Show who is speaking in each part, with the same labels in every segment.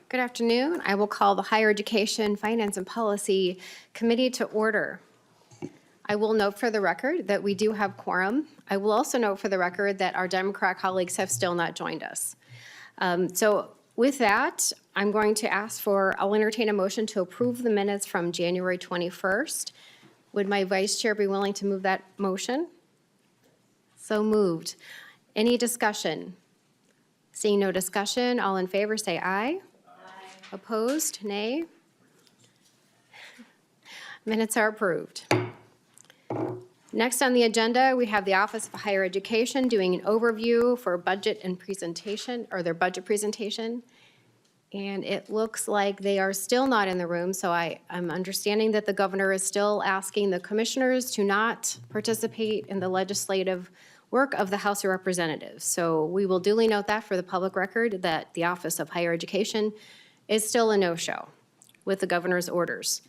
Speaker 1: Good afternoon. I will call the Higher Education, Finance, and Policy Committee to order. I will note for the record that we do have quorum. I will also note for the record that our Democrat colleagues have still not joined us. So with that, I'm going to I'll entertain a motion to approve the minutes from January 21st. Would my vice chair be willing to move that motion? So moved. Any discussion? Seeing no discussion, all in favor say aye. Opposed? Nay? Minutes are approved. Next on the agenda, we have the Office of Higher Education doing an overview for budget and presentation, or their budget presentation. And it looks like they are still not in the room, so I'm understanding that the governor is still asking the commissioners to not participate in the legislative work of the House of Representatives. So we will duly note that for the public record that the Office of Higher Education is still a no-show with the governor's orders.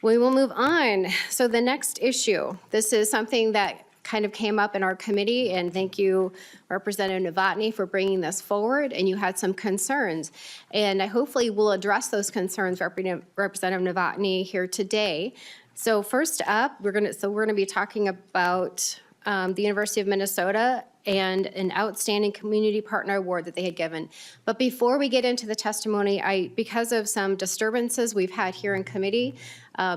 Speaker 1: We will move on. So the next issue, this is something that kind of came up in our committee, and thank you, Representative Novotny, for bringing this forward, and you had some concerns. And I hopefully will address those concerns, Representative Novotny, here today. So first up, we're gonna be talking about the University of Minnesota and an outstanding community partner award that they had given. But before we get into the testimony, because of some disturbances we've had here in committee,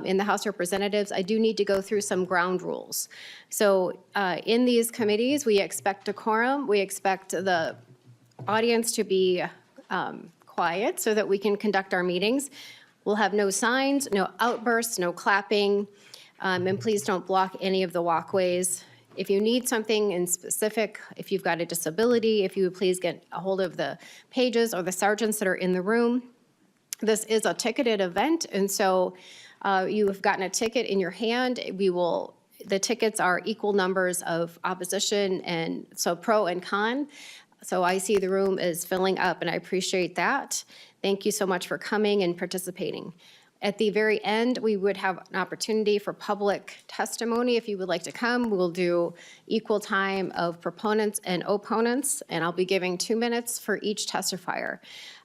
Speaker 1: in the House of Representatives, I do need to go through some ground rules. So in these committees, we expect decorum. We expect the audience to be quiet so that we can conduct our meetings. We'll have no signs, no outbursts, no clapping, and please don't block any of the walkways. If you need something in specific, if you've got a disability, if you would please get a hold of the pages or the sergeants that are in the room. This is a ticketed event, and so you have gotten a ticket in your hand. The tickets are equal numbers of opposition, and so pro and con. So I see the room is filling up, and I appreciate that. Thank you so much for coming and participating. At the very end, we would have an opportunity for public testimony. If you would like to come, we'll do equal time of proponents and opponents, and I'll be giving 2 minutes for each testifier.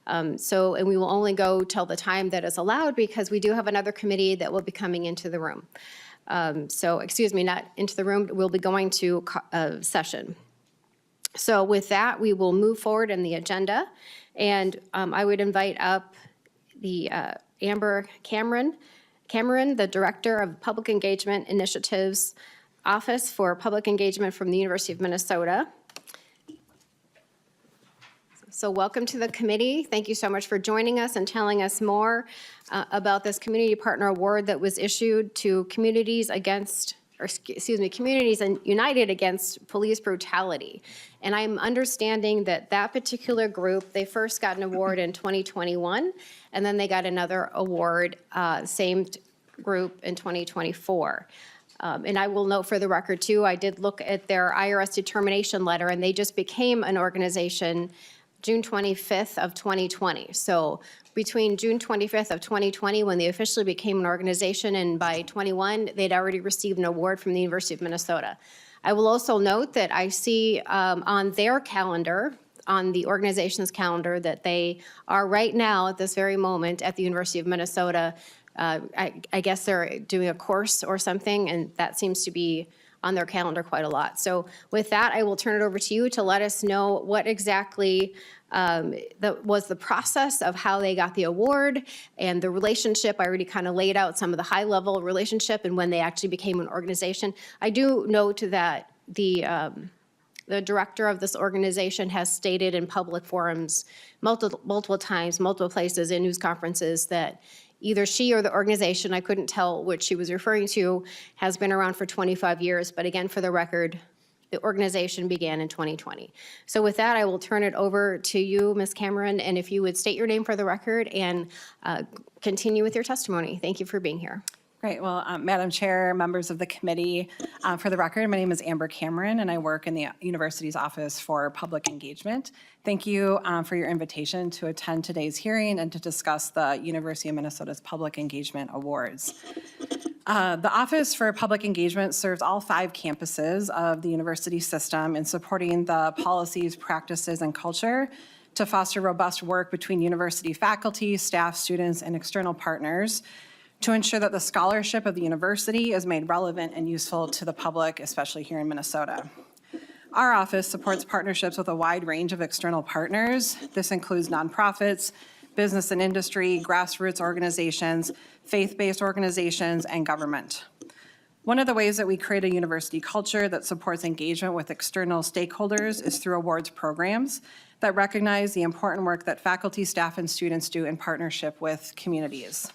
Speaker 1: And we will only go till the time that is allowed because we do have another committee that will be coming into the room. Excuse me, not into the room, we'll be going to a session. So with that, we will move forward in the agenda, and I would invite up the Amber Cameron, the Director of Public Engagement Initiatives Office for Public Engagement from the University of Minnesota. So welcome to the committee. Thank you so much for joining us and telling us more about this Community Partner Award that was issued to communities communities and united against police brutality. And I'm understanding that particular group, they first got an award in 2021, and then they got another award, same group in 2024. And I will note for the record too, I did look at their IRS determination letter, and they just became an organization June 25th of 2020. So between June 25th of 2020, when they officially became an organization, and by 21, they'd already received an award from the University of Minnesota. I will also note that I see on their calendar, on the organization's calendar, that they are right now at this very moment at the University of Minnesota. I guess they're doing a course or something, and that seems to be on their calendar quite a lot. So with that, I will turn it over to you to let us know what exactly was the process of how they got the award and the relationship. I already kind of laid out some of the high level relationship and when they actually became an organization. I do note that the director of this organization has stated in public forums multiple times, multiple places in news conferences that either she or the organization, I couldn't tell which she was referring to, has been around for 25 years. But again, for the record, the organization began in 2020. So with that, I will turn it over to you, Ms. Cameron, and if you would state your name for the record and continue with your testimony. Thank you for being here.
Speaker 2: Great. Well, Madam Chair, members of the committee, for the record, my name is Amber Cameron, and I work in the university's Office for Public Engagement. Thank you for your invitation to attend today's hearing and to discuss the University of Minnesota's Public Engagement Awards. The Office for Public Engagement serves all 5 campuses of the university system in supporting the policies, practices, and culture to foster robust work between university faculty, staff, students, and external partners to ensure that the scholarship of the university is made relevant and useful to the public, especially here in Minnesota. Our office supports partnerships with a wide range of external partners. This includes nonprofits, business and industry, grassroots organizations, faith-based organizations, and government. One of the ways that we create a university culture that supports engagement with external stakeholders is through awards programs that recognize the important work that faculty, staff, and students do in partnership with communities.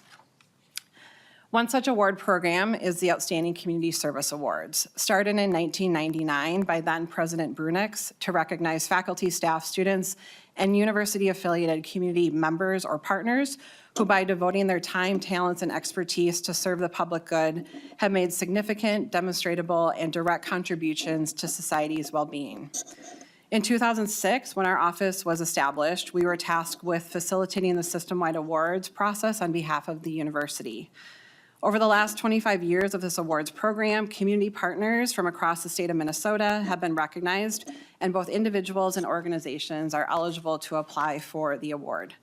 Speaker 2: One such award program is the Outstanding Community Service Awards, started in 1999 by then President Brunix to recognize faculty, staff, students, and university-affiliated community members or partners who, by devoting their time, talents, and expertise to serve the public good, have made significant, demonstrable, and direct contributions to society's well-being. In 2006, when our office was established, we were tasked with facilitating the system-wide awards process on behalf of the university. Over the last 25 years of this awards program, community partners from across the state of Minnesota have been recognized, and both individuals and organizations are eligible to apply for the award.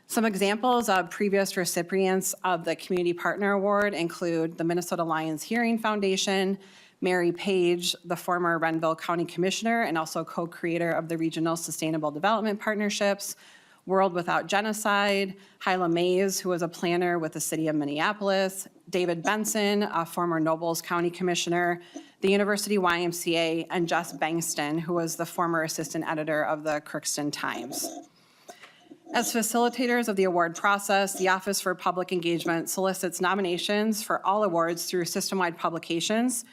Speaker 2: Some examples of previous recipients of the Community Partner Award include the Minnesota Lions Hearing Foundation, Mary Page, the former Renville County Commissioner and also co-creator of the Regional Sustainable Development Partnerships, World Without Genocide, Hyla Mays, who was a planner with the city of Minneapolis, David Benson, a former Nobles County Commissioner, the University YMCA, and Jess Bangston, who was the former assistant editor of the Crookston Times. As facilitators of the award process, the Office for Public Engagement solicits nominations for all awards through system-wide publications,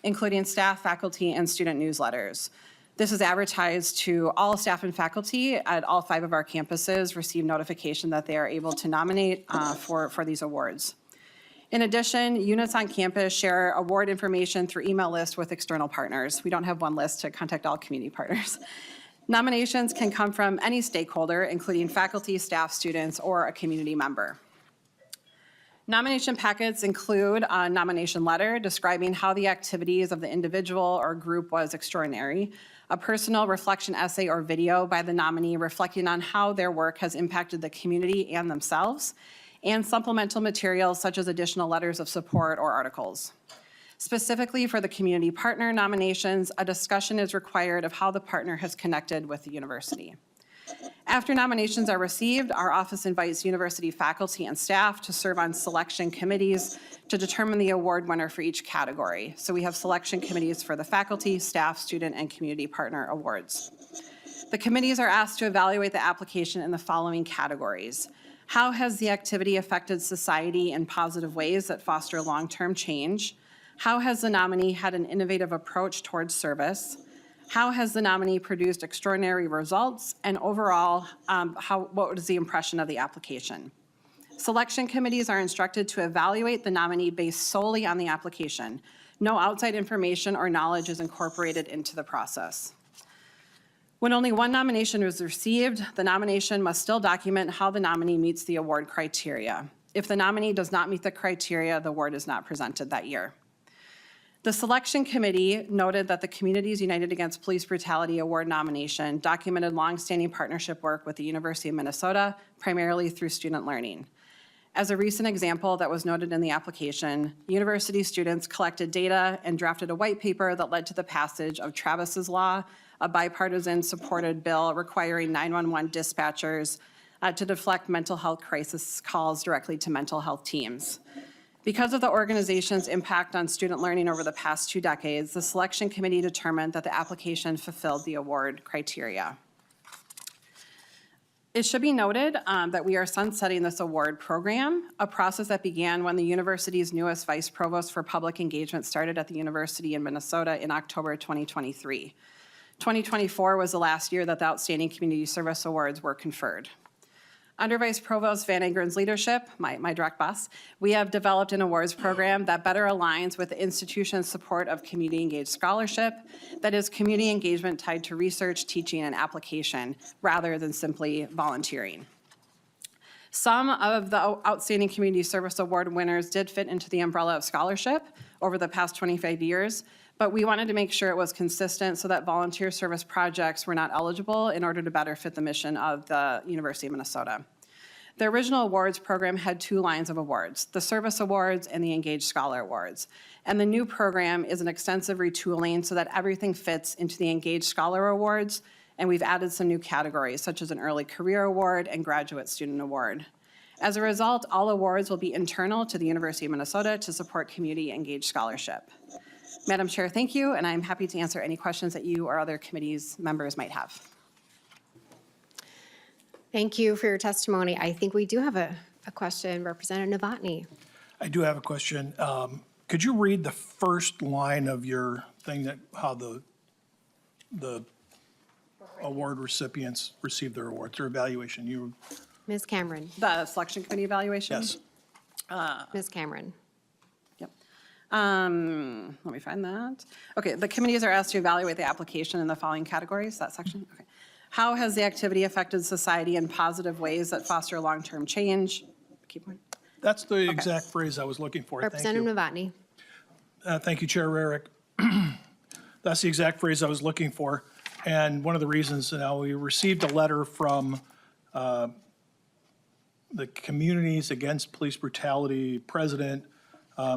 Speaker 2: including staff, faculty, and student newsletters. This is advertised to all staff and faculty at all 5 of our campuses, receive notification that they are able to nominate for these awards. In addition, units on campus share award information through email lists with external partners. We don't have one list to contact all community partners. Nominations can come from any stakeholder, including faculty, staff, students, or a community member. Nomination packets include a nomination letter describing how the activities of the individual or group was extraordinary, a personal reflection essay or video by the nominee reflecting on how their work has impacted the community and themselves, and supplemental materials such as additional letters of support or articles. Specifically for the community partner nominations, a discussion is required of how the partner has connected with the university. After nominations are received, our office invites university faculty and staff to serve on selection committees to determine the award winner for each category. So we have selection committees for the faculty, staff, student, and community partner awards. The committees are asked to evaluate the application in the following categories. How has the activity affected society in positive ways that foster long-term change? How has the nominee had an innovative approach towards service? How has the nominee produced extraordinary results? And overall, what was the impression of the application? Selection committees are instructed to evaluate the nominee based solely on the application. No outside information or knowledge is incorporated into the process. When only one nomination is received, the nomination must still document how the nominee meets the award criteria. If the nominee does not meet the criteria, the award is not presented that year. The selection committee noted that the Communities United Against Police Brutality Award nomination documented longstanding partnership work with the University of Minnesota, primarily through student learning. As a recent example that was noted in the application, university students collected data and drafted a white paper that led to the passage of Travis's Law, a bipartisan supported bill requiring 911 dispatchers to deflect mental health crisis calls directly to mental health teams. Because of the organization's impact on student learning over the past 2 decades, the selection committee determined that the application fulfilled the award criteria. It should be noted that we are sunsetting this award program, a process that began when the university's newest vice provost for public engagement started at the university in Minnesota in October 2023. 2024 was the last year that the Outstanding Community Service Awards were conferred. Under Vice Provost Van Ingren's leadership, my direct boss, we have developed an awards program that better aligns with the institution's support of community engaged scholarship, that is community engagement tied to research, teaching, and application, rather than simply volunteering. Some of the Outstanding Community Service Award winners did fit into the umbrella of scholarship over the past 25 years, But we wanted to make sure it was consistent so that volunteer service projects were not eligible in order to better fit the mission of the University of Minnesota. The original awards program had 2 lines of awards, the Service Awards and the Engaged Scholar Awards. And the new program is an extensive retooling so that everything fits into the Engaged Scholar Awards, and we've added some new categories, such as an Early Career Award and Graduate Student Award. As a result, all awards will be internal to the University of Minnesota to support community engaged scholarship. Madam Chair, thank you, and I'm happy to answer any questions that you or other committees members might have.
Speaker 1: Thank you for your testimony. I think we do have a question. Representative Novotny.
Speaker 3: I do have a question. Could you read the first line of your thing that, how the award recipients receive their awards, their evaluation? You,
Speaker 1: Ms. Cameron.
Speaker 2: The selection committee evaluation?
Speaker 3: yes.
Speaker 1: Ms. Cameron.
Speaker 2: Yep. Let me find that. Okay, the committees are asked to evaluate the application in the following categories, that section? Okay. How has the activity affected society in positive ways that foster long-term change? Keep going.
Speaker 3: That's the exact phrase I was looking for. Thank
Speaker 1: Representative
Speaker 3: you.
Speaker 1: Novotny.
Speaker 3: Thank you, Chair Rarick. That's the exact phrase I was looking for. And one of the reasons, now we received a letter from the Communities Against Police Brutality President,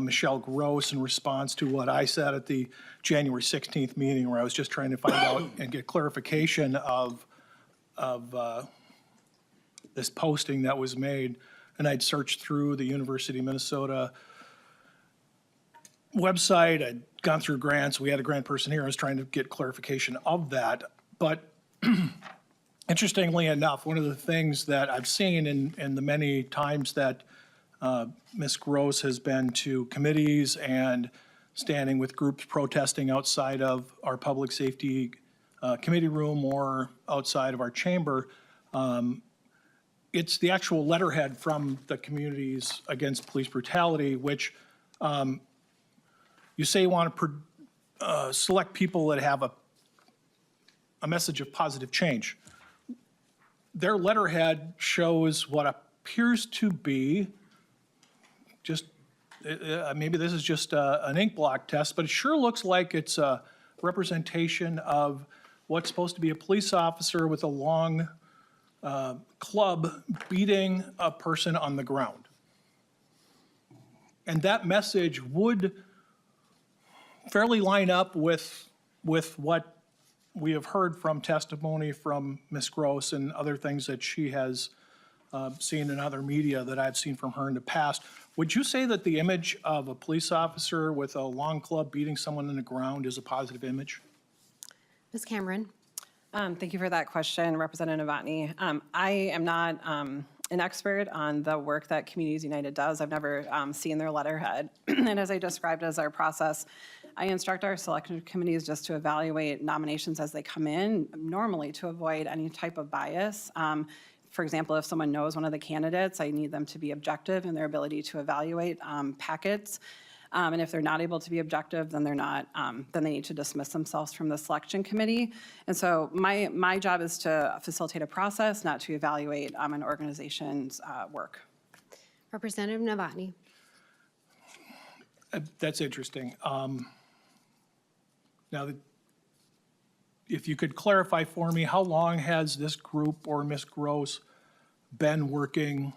Speaker 3: Michelle Gross, in response to what I said at the January 16th meeting, where I was just trying to find out and get clarification of this posting that was made. And I'd searched through the University of Minnesota website. I'd gone through grants. We had a grant person here. I was trying to get clarification of that. But interestingly enough, one of the things that I've seen in the many times that Ms. Gross has been to committees and standing with groups protesting outside of our public safety committee room or outside of our chamber, it's the actual letterhead from the Communities Against Police Brutality, which you say you want to select people that have a message of positive change. Their letterhead shows what appears to be just, maybe this is just an ink block test, but it sure looks like it's a representation of what's supposed to be a police officer with a long club beating a person on the ground. And that message would fairly line up with what we have heard from testimony from Ms. Gross and other things that she has seen in other media that I've seen from her in the past. Would you say that the image of a police officer with a long club beating someone on the ground is a positive image?
Speaker 1: Ms. Cameron.
Speaker 2: Thank you for that question, Representative Novotny. I am not an expert on the work that Communities United does. I've never seen their letterhead. And as I described as our process, I instruct our selection committees just to evaluate nominations as they come in, normally to avoid any type of bias. For example, if someone knows one of the candidates, I need them to be objective in their ability to evaluate packets. And if they're not able to be objective, then they're not, then they need to dismiss themselves from the selection committee. And so my job is to facilitate a process, not to evaluate an organization's work.
Speaker 1: Representative Novotny.
Speaker 3: That's interesting. Now, if you could clarify for me, how long has this group or Ms. Gross been working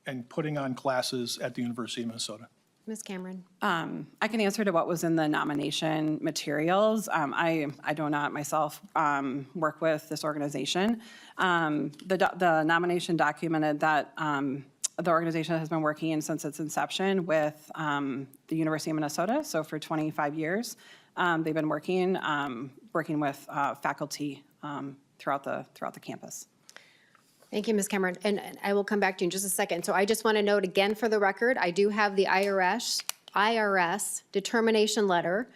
Speaker 3: and putting on classes at the University of Minnesota?
Speaker 1: Ms. Cameron.
Speaker 2: I can answer to what was in the nomination materials. I do not myself work with this organization. The nomination documented that the organization has been working since its inception with the University of Minnesota, so for 25 years. They've been working with faculty throughout the campus.
Speaker 1: Thank you, Ms. Cameron. And I will come back to you in just a second. So I just want to note again for the record, I do have the IRS determination letter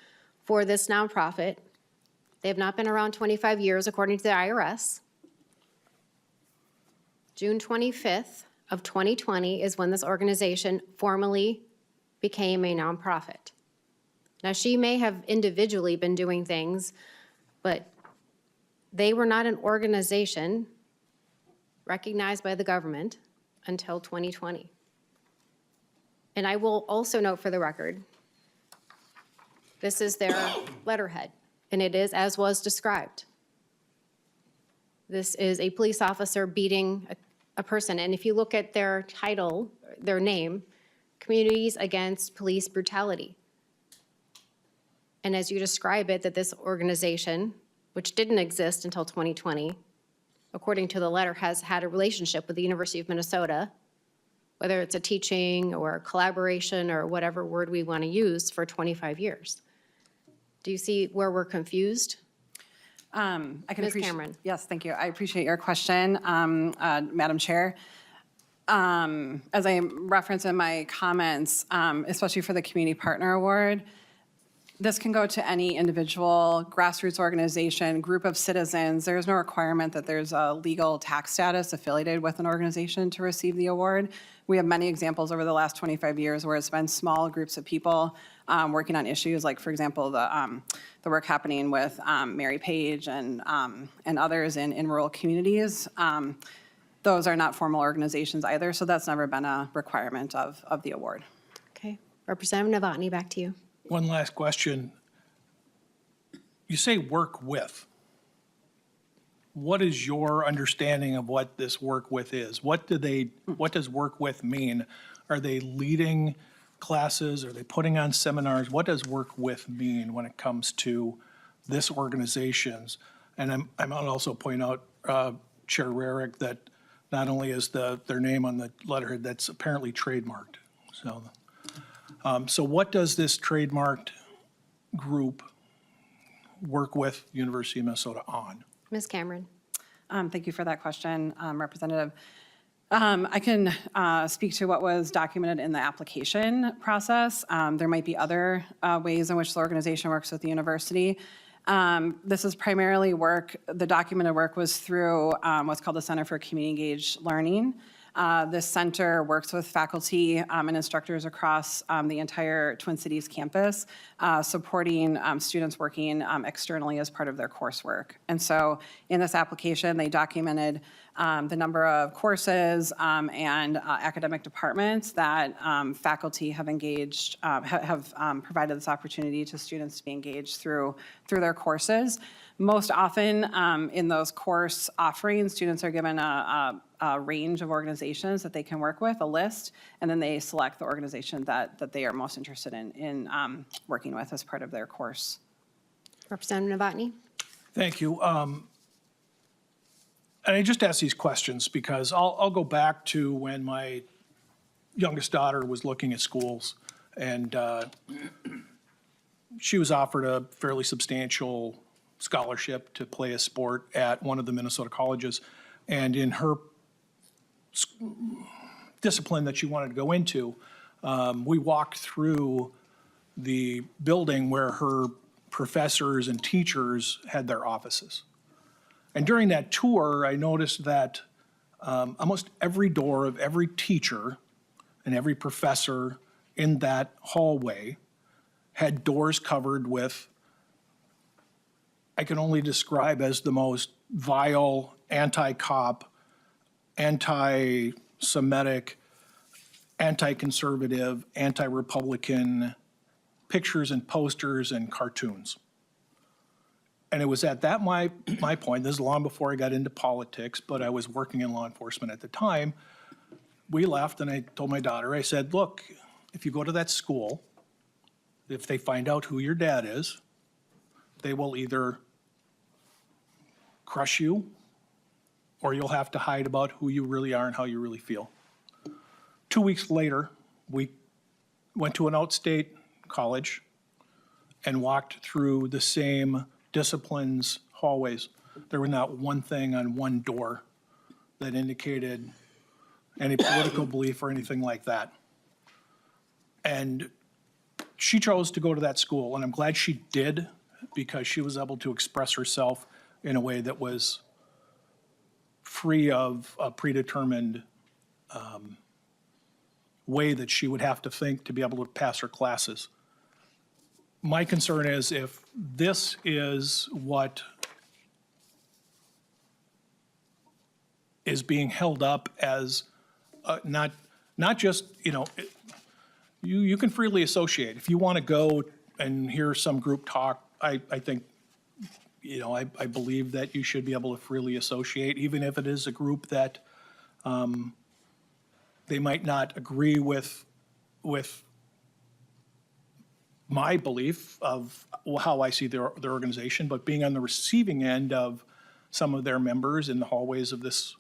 Speaker 1: for this nonprofit. They have not been around 25 years, according to the IRS. June 25th of 2020 is when this organization formally became a nonprofit. Now, she may have individually been doing things, but they were not an organization recognized by the government until 2020. And I will also note for the record This is their letterhead, and it is as was described. This is a police officer beating a person, and if you look at their title, their name, Communities Against Police Brutality. And as you describe it, that this organization, which didn't exist until 2020, according to the letter, has had a relationship with the University of Minnesota, whether it's a teaching or collaboration or whatever word we want to use, for 25 years. Do you see where we're confused?
Speaker 2: I can
Speaker 1: Ms.
Speaker 2: appreciate.
Speaker 1: Cameron.
Speaker 2: Yes, thank you. I appreciate your question, Madam Chair. As I referenced in my comments, especially for the Community Partner Award, this can go to any individual, grassroots organization, group of citizens. There's no requirement that there's a legal tax status affiliated with an organization to receive the award. We have many examples over the last 25 years where it's been small groups of people working on issues, like, for example, the work happening with Mary Page and others in rural communities. Those are not formal organizations either, so that's never been a requirement of the award.
Speaker 1: Okay. Representative Novotny, back to you.
Speaker 3: One last question. You say work with. What is your understanding of what this work with is? What does work with mean? Are they leading classes? Are they putting on seminars? What does work with mean when it comes to this organizations? And I might also point out, Chair Rarick, that not only is their name on the letterhead, that's apparently trademarked. So what does this trademarked group work with University of Minnesota on?
Speaker 1: Ms. Cameron.
Speaker 2: Thank you for that question, Representative. I can speak to what was documented in the application process. There might be other ways in which the organization works with the university. This is primarily work, the documented work was through what's called the Center for Community Engaged Learning. This center works with faculty and instructors across the entire Twin Cities campus, supporting students working externally as part of their coursework. And so in this application, they documented the number of courses and academic departments that faculty have engaged, have provided this opportunity to students to be engaged through their courses. Most often in those course offerings, students are given a range of organizations that they can work with, a list, and then they select the organization that they are most interested in working with as part of their course.
Speaker 1: Representative Novotny.
Speaker 3: Thank you. And I just ask these questions because I'll go back to when my youngest daughter was looking at schools, and she was offered a fairly substantial scholarship to play a sport at one of the Minnesota colleges. And in her discipline that she wanted to go into, we walked through the building where her professors and teachers had their offices. And during that tour, I noticed that almost every door of every teacher and every professor in that hallway had doors covered with, I can only describe as the most vile, anti-cop, anti-Semitic, anti-conservative, anti-Republican pictures and posters and cartoons. And it was at that my point, this is long before I got into politics, but I was working in law enforcement at the time. We left and I told my daughter, I said, look, if you go to that school, if they find out who your dad is, they will either crush you or you'll have to hide about who you really are and how you really feel. 2 weeks later, we went to an outstate college and walked through the same disciplines hallways. There was not one thing on one door that indicated any political belief or anything like that. And she chose to go to that school, and I'm glad she did because she was able to express herself in a way that was free of a predetermined way that she would have to think to be able to pass her classes. My concern is if this is what is being held up as not just, you can freely associate. If you want to go and hear some group talk, I think, you know, I believe that you should be able to freely associate, even if it is a group that they might not agree with my belief of how I see their organization, but being on the receiving end of some of their members in the hallways of this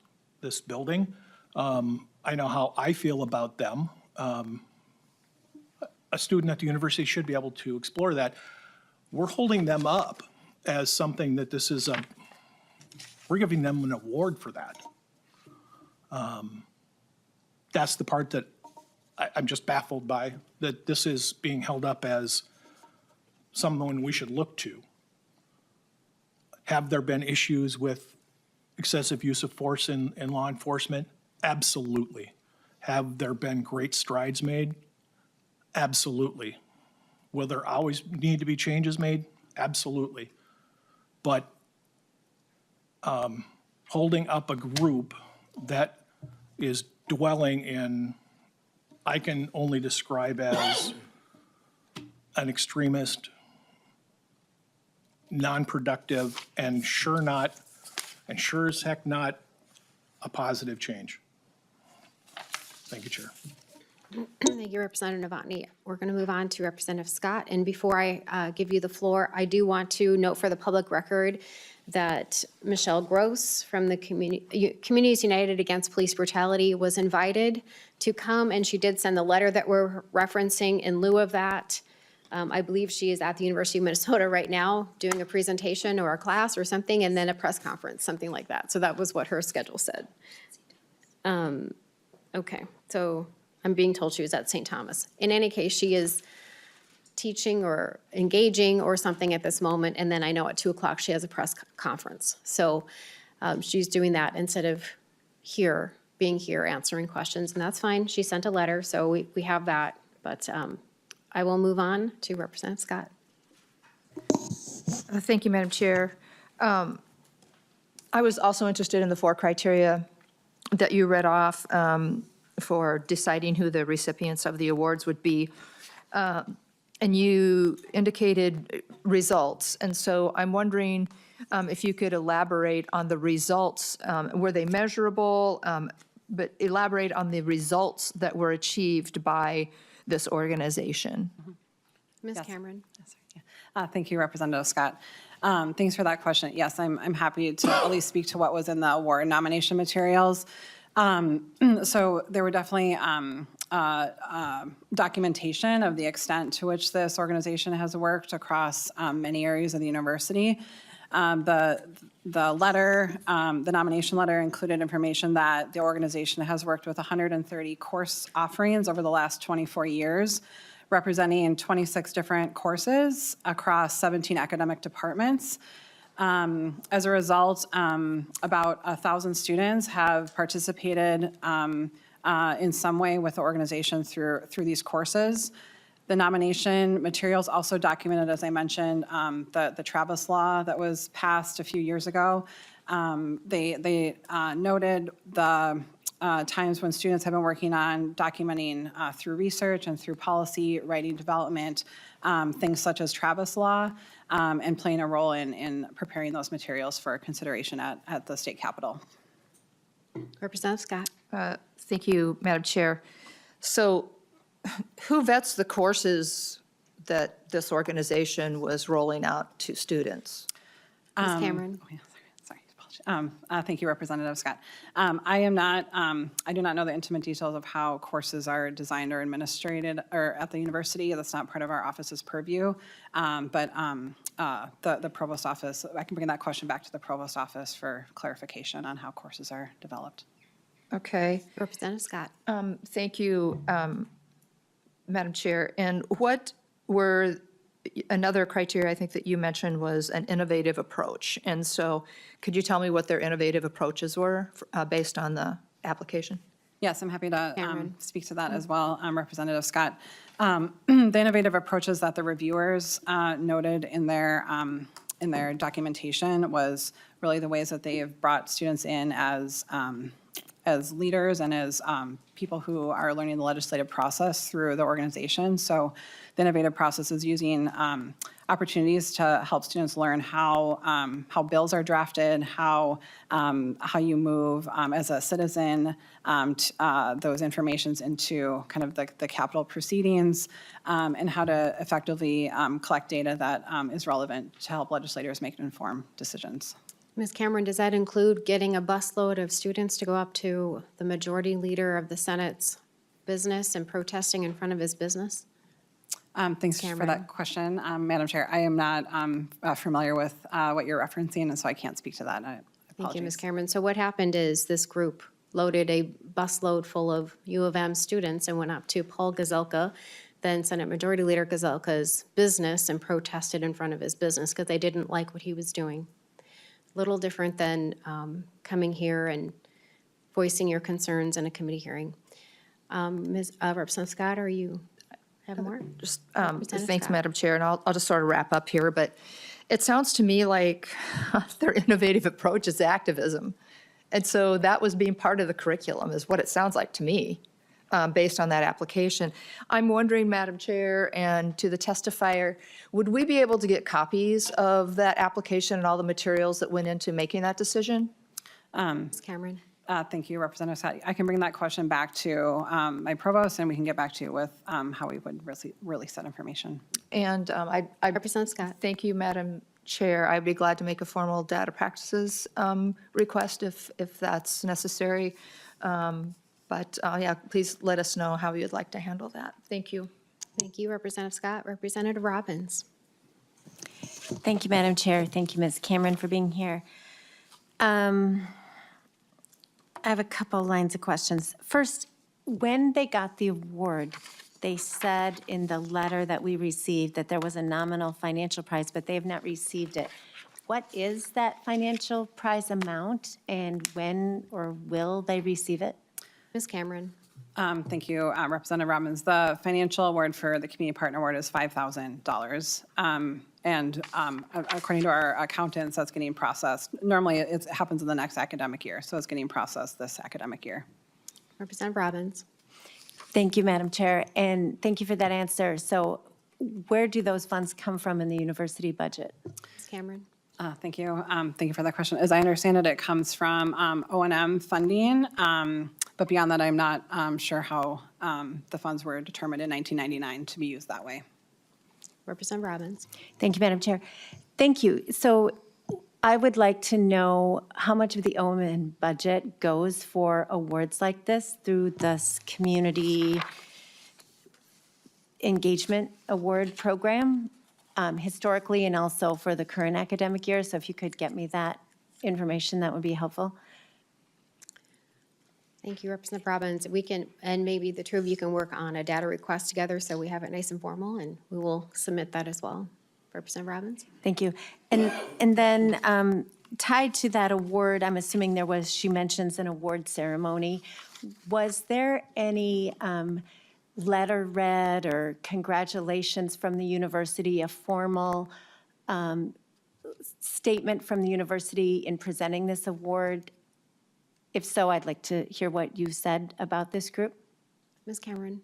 Speaker 3: building, I know how I feel about them. A student at the university should be able to explore that. We're holding them up as something that this is we're giving them an award for that. That's the part that I'm just baffled by, that this is being held up as someone we should look to. Have there been issues with excessive use of force in law enforcement? Absolutely. Have there been great strides made? Absolutely. Will there always need to be changes made? Absolutely. But holding up a group that is dwelling in, I can only describe as an extremist, non-productive, and sure as heck not a positive change. Thank you, Chair.
Speaker 1: Thank you, Representative Novotny. We're going to move on to Representative Scott. And before I give you the floor, I do want to note for the public record that Michelle Gross from the Communities United Against Police Brutality was invited to come, and she did send the letter that we're referencing in lieu of that. I believe she is at the University of Minnesota right now doing a presentation or a class or something, and then a press conference, something like that. So that was what her schedule said. Okay, so I'm being told she was at St. Thomas. In any case, she is teaching or engaging or something at this moment, and then I know at 2 o'clock she has a press conference. So she's doing that instead of being here answering questions, and that's fine. She sent a letter, so we have that, but I will move on to Representative Scott.
Speaker 4: Thank you, Madam Chair. I was also interested in the 4 criteria that you read off for deciding who the recipients of the awards would be. And you indicated results. And so I'm wondering if you could elaborate on the results. Were they measurable? But elaborate on the results that were achieved by this organization.
Speaker 1: Ms. Cameron?
Speaker 2: Thank you, Representative Scott. Thanks for that question. Yes, I'm happy to at least speak to what was in the award nomination materials. So there were definitely documentation of the extent to which this organization has worked across many areas of the university. The letter, the nomination letter included information that the organization has worked with 130 course offerings over the last 24 years, representing 26 different courses across 17 academic departments. As a result, about 1,000 students have participated in some way with the organization through these courses. The nomination materials also documented, as I mentioned, the Travis Law that was passed a few years ago. They noted the times when students have been working on documenting through research and through policy writing development, things such as Travis Law, and playing a role in preparing those materials for consideration at the state capitol.
Speaker 1: Representative Scott?
Speaker 4: Thank you, Madam Chair. So who vets the courses that this organization was rolling out to students?
Speaker 1: Ms. Cameron?
Speaker 2: Oh, yeah, sorry, apologize. Thank you, Representative Scott. I do not know the intimate details of how courses are designed or administrated or at the university. That's not part of our office's purview. But the provost office, I can bring that question back to the provost office for clarification on how courses are developed.
Speaker 4: Okay.
Speaker 1: Representative Scott?
Speaker 4: Thank you, Madam Chair. And what were, another criteria I think that you mentioned was an innovative approach. And so could you tell me what their innovative approaches were based on the application?
Speaker 2: Yes, I'm happy to
Speaker 1: Cameron.
Speaker 2: speak to that as well, Representative Scott. The innovative approaches that the reviewers noted in their documentation was really the ways that they have brought students in as as leaders and as people who are learning the legislative process through the organization. So the innovative process is using opportunities to help students learn how bills are drafted, how you move as a citizen, those informations into kind of the capital proceedings, and how to effectively collect data that is relevant to help legislators make informed decisions.
Speaker 1: Ms. Cameron, does that include getting a busload of students to go up to the majority leader of the Senate's business and protesting in front of his business?
Speaker 2: Thanks for
Speaker 1: Cameron.
Speaker 2: that question, Madam Chair. I am not familiar with what you're referencing, and so I can't speak to that.
Speaker 1: Thank you, Ms.
Speaker 2: Apologies.
Speaker 1: Cameron. So what happened is this group loaded a busload full of U of M students and went up to Paul Gazelka, then Senate Majority Leader Gazelka's business, and protested in front of his business because they didn't like what he was doing. Little different than coming here and voicing your concerns in a committee hearing. Representative Scott, are you have more?
Speaker 4: Just,
Speaker 1: Representative
Speaker 4: thanks,
Speaker 1: Scott.
Speaker 4: Madam Chair, and I'll just sort of wrap up here, but it sounds to me like their innovative approach is activism. And so that was being part of the curriculum, is what it sounds like to me, based on that application. I'm wondering, Madam Chair, and to the testifier, would we be able to get copies of that application and all the materials that went into making that decision?
Speaker 1: Ms. Cameron?
Speaker 2: Thank you, Representative Scott. I can bring that question back to my provost, and we can get back to you with how we would release that information.
Speaker 4: And I
Speaker 1: Representative Scott?
Speaker 4: thank you, Madam Chair. I'd be glad to make a formal data practices request if that's necessary. But yeah, please let us know how you'd like to handle that. Thank you.
Speaker 1: Thank you, Representative Scott. Representative Robbins?
Speaker 5: Thank you, Madam Chair. Thank you, Ms. Cameron, for being here. I have a couple lines of questions. First, when they got the award, they said in the letter that we received that there was a nominal financial prize, but they have not received it. What is that financial prize amount, and when or will they receive it?
Speaker 1: Ms. Cameron?
Speaker 2: Thank you, Representative Robbins. The financial award for the Community Partner Award is $5,000. And according to our accountants, that's getting processed. Normally, it happens in the next academic year, so it's getting processed this academic year.
Speaker 1: Representative Robbins?
Speaker 5: Thank you, Madam Chair, and thank you for that answer. So where do those funds come from in the university budget?
Speaker 1: Ms. Cameron?
Speaker 2: Thank you. Thank you for that question. As I understand it, it comes from O&M funding. But beyond that, I'm not sure how the funds were determined in 1999 to be used that way.
Speaker 1: Representative Robbins?
Speaker 5: Thank you, Madam Chair. Thank you. So I would like to know how much of the O&M budget goes for awards like this through this Community Engagement Award Program, historically and also for the current academic year. So if you could get me that information, that would be helpful.
Speaker 1: Thank you, Representative Robbins. We can, and maybe the two of you can work on a data request together so we have it nice and formal, and we will submit that as well. Representative Robbins?
Speaker 5: Thank you. And then tied to that award, I'm assuming there was, she mentions an award ceremony. Was there any letter read or congratulations from the university, a formal statement from the university in presenting this award? If so, I'd like to hear what you said about this group.
Speaker 1: Ms. Cameron?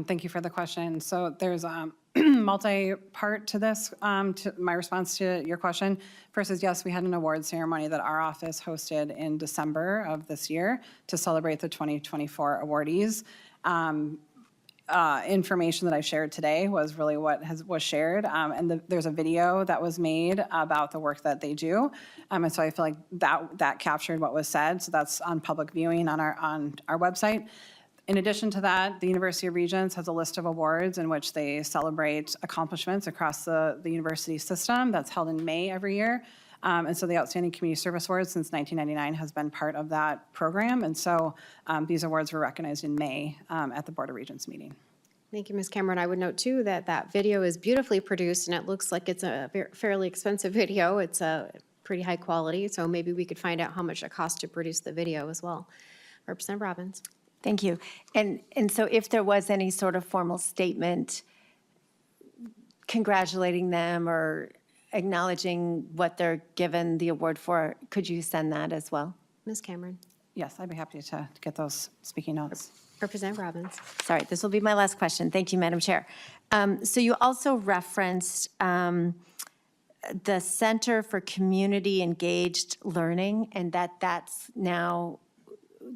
Speaker 2: Thank you for the question. So there's a multi-part to this, to my response to your question. First is, yes, we had an award ceremony that our office hosted in December of this year to celebrate the 2024 awardees. Information that I shared today was really what was shared, and there's a video that was made about the work that they do, and so I feel like that captured what was said. So that's on public viewing on our website. In addition to that, the University of Regents has a list of awards in which they celebrate accomplishments across the university system. That's held in May every year. And so the Outstanding Community Service Award since 1999 has been part of that program. And so these awards were recognized in May at the Board of Regents meeting.
Speaker 1: Thank you, Ms. Cameron. I would note, too, that that video is beautifully produced, and it looks like it's a fairly expensive video. It's a pretty high quality, so maybe we could find out how much it costs to produce the video as well. Representative Robbins?
Speaker 5: Thank you. And so if there was any sort of formal statement congratulating them or acknowledging what they're given the award for, could you send that as well?
Speaker 1: Ms. Cameron?
Speaker 2: Yes, I'd be happy to get those speaking notes.
Speaker 1: Representative Robbins.
Speaker 5: Sorry, this will be my last question. Thank you, Madam Chair. So you also referenced the Center for Community Engaged Learning, and that's now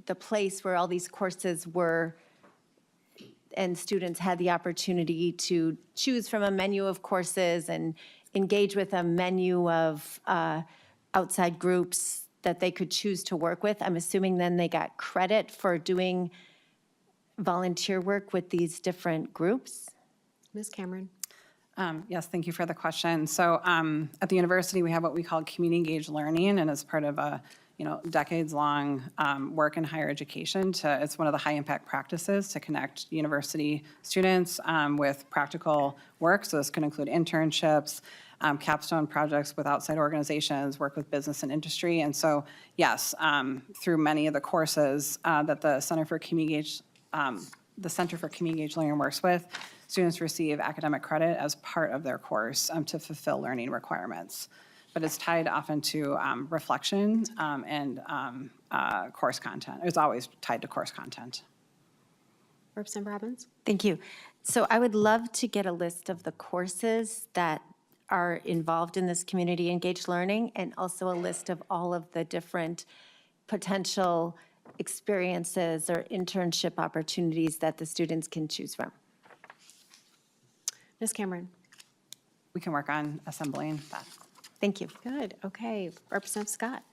Speaker 5: the place where all these courses were, and students had the opportunity to choose from a menu of courses and engage with a menu of outside groups that they could choose to work with. I'm assuming then they got credit for doing volunteer work with these different groups?
Speaker 1: Ms. Cameron.
Speaker 2: Yes, thank you for the question. So at the university, we have what we call community engaged learning, and as part of a decades-long work in higher education, it's one of the high-impact practices to connect university students with practical work. So this can include internships, capstone projects with outside organizations, work with business and industry. And so, yes, through many of the courses that the Center for Community Engaged Learning works with, students receive academic credit as part of their course to fulfill learning requirements. But it's tied often to reflection and course content. It's always tied to course content.
Speaker 1: Representative Robbins.
Speaker 5: Thank you. So I would love to get a list of the courses that are involved in this community engaged learning, and also a list of all of the different potential experiences or internship opportunities that the students can choose from.
Speaker 1: Ms. Cameron.
Speaker 2: We can work on assembling that.
Speaker 5: Thank you.
Speaker 1: Good, okay. Representative Scott.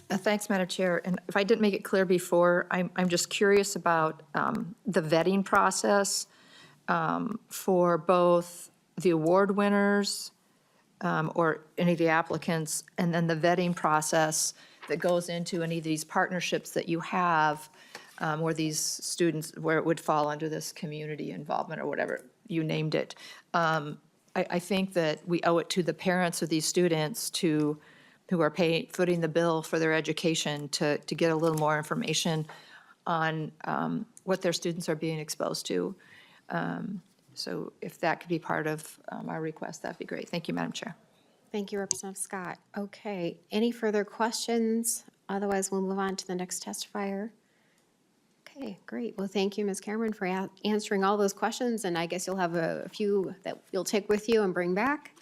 Speaker 4: Thanks, Madam Chair. And if I didn't make it clear before, I'm just curious about the vetting process for both the award winners or any of the applicants, and then the vetting process that goes into any of these partnerships that you have where these students, where it would fall under this community involvement or whatever you named it. I think that we owe it to the parents of these students who are footing the bill for their education to get a little more information on what their students are being exposed to. So if that could be part of our request, that'd be great. Thank you, Madam Chair.
Speaker 1: Thank you, Representative Scott. Okay, any further questions? Otherwise, we'll move on to the next testifier. Okay, great. Well, thank you, Ms. Cameron, for answering all those questions, and I guess you'll have a few that you'll take with you and bring back.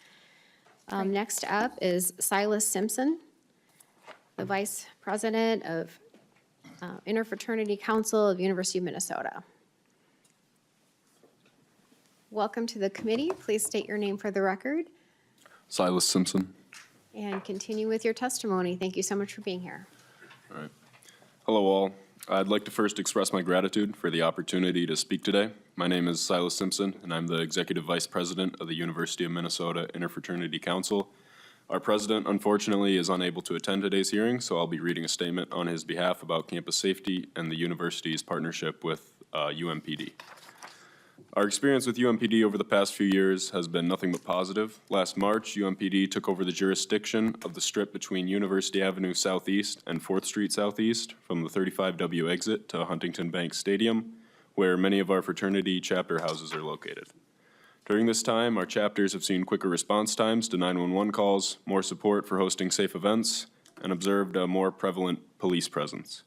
Speaker 1: Next up is Silas Simpson, the Vice President of Interfraternity Council of University of Minnesota. Welcome to the committee. Please state your name for the record
Speaker 6: Silas Simpson.
Speaker 1: and continue with your testimony. Thank you so much for being here.
Speaker 6: All right. Hello, all. I'd like to first express my gratitude for the opportunity to speak today. My name is Silas Simpson, and I'm the Executive Vice President of the University of Minnesota Interfraternity Council. Our president, unfortunately, is unable to attend today's hearing, so I'll be reading a statement on his behalf about campus safety and the university's partnership with UMPD. Our experience with UMPD over the past few years has been nothing but positive. Last March, UMPD took over the jurisdiction of the strip between University Avenue Southeast and 4th Street Southeast from the 35W exit to Huntington Bank Stadium, where many of our fraternity chapter houses are located. During this time, our chapters have seen quicker response times to 911 calls, more support for hosting safe events, and observed a more prevalent police presence.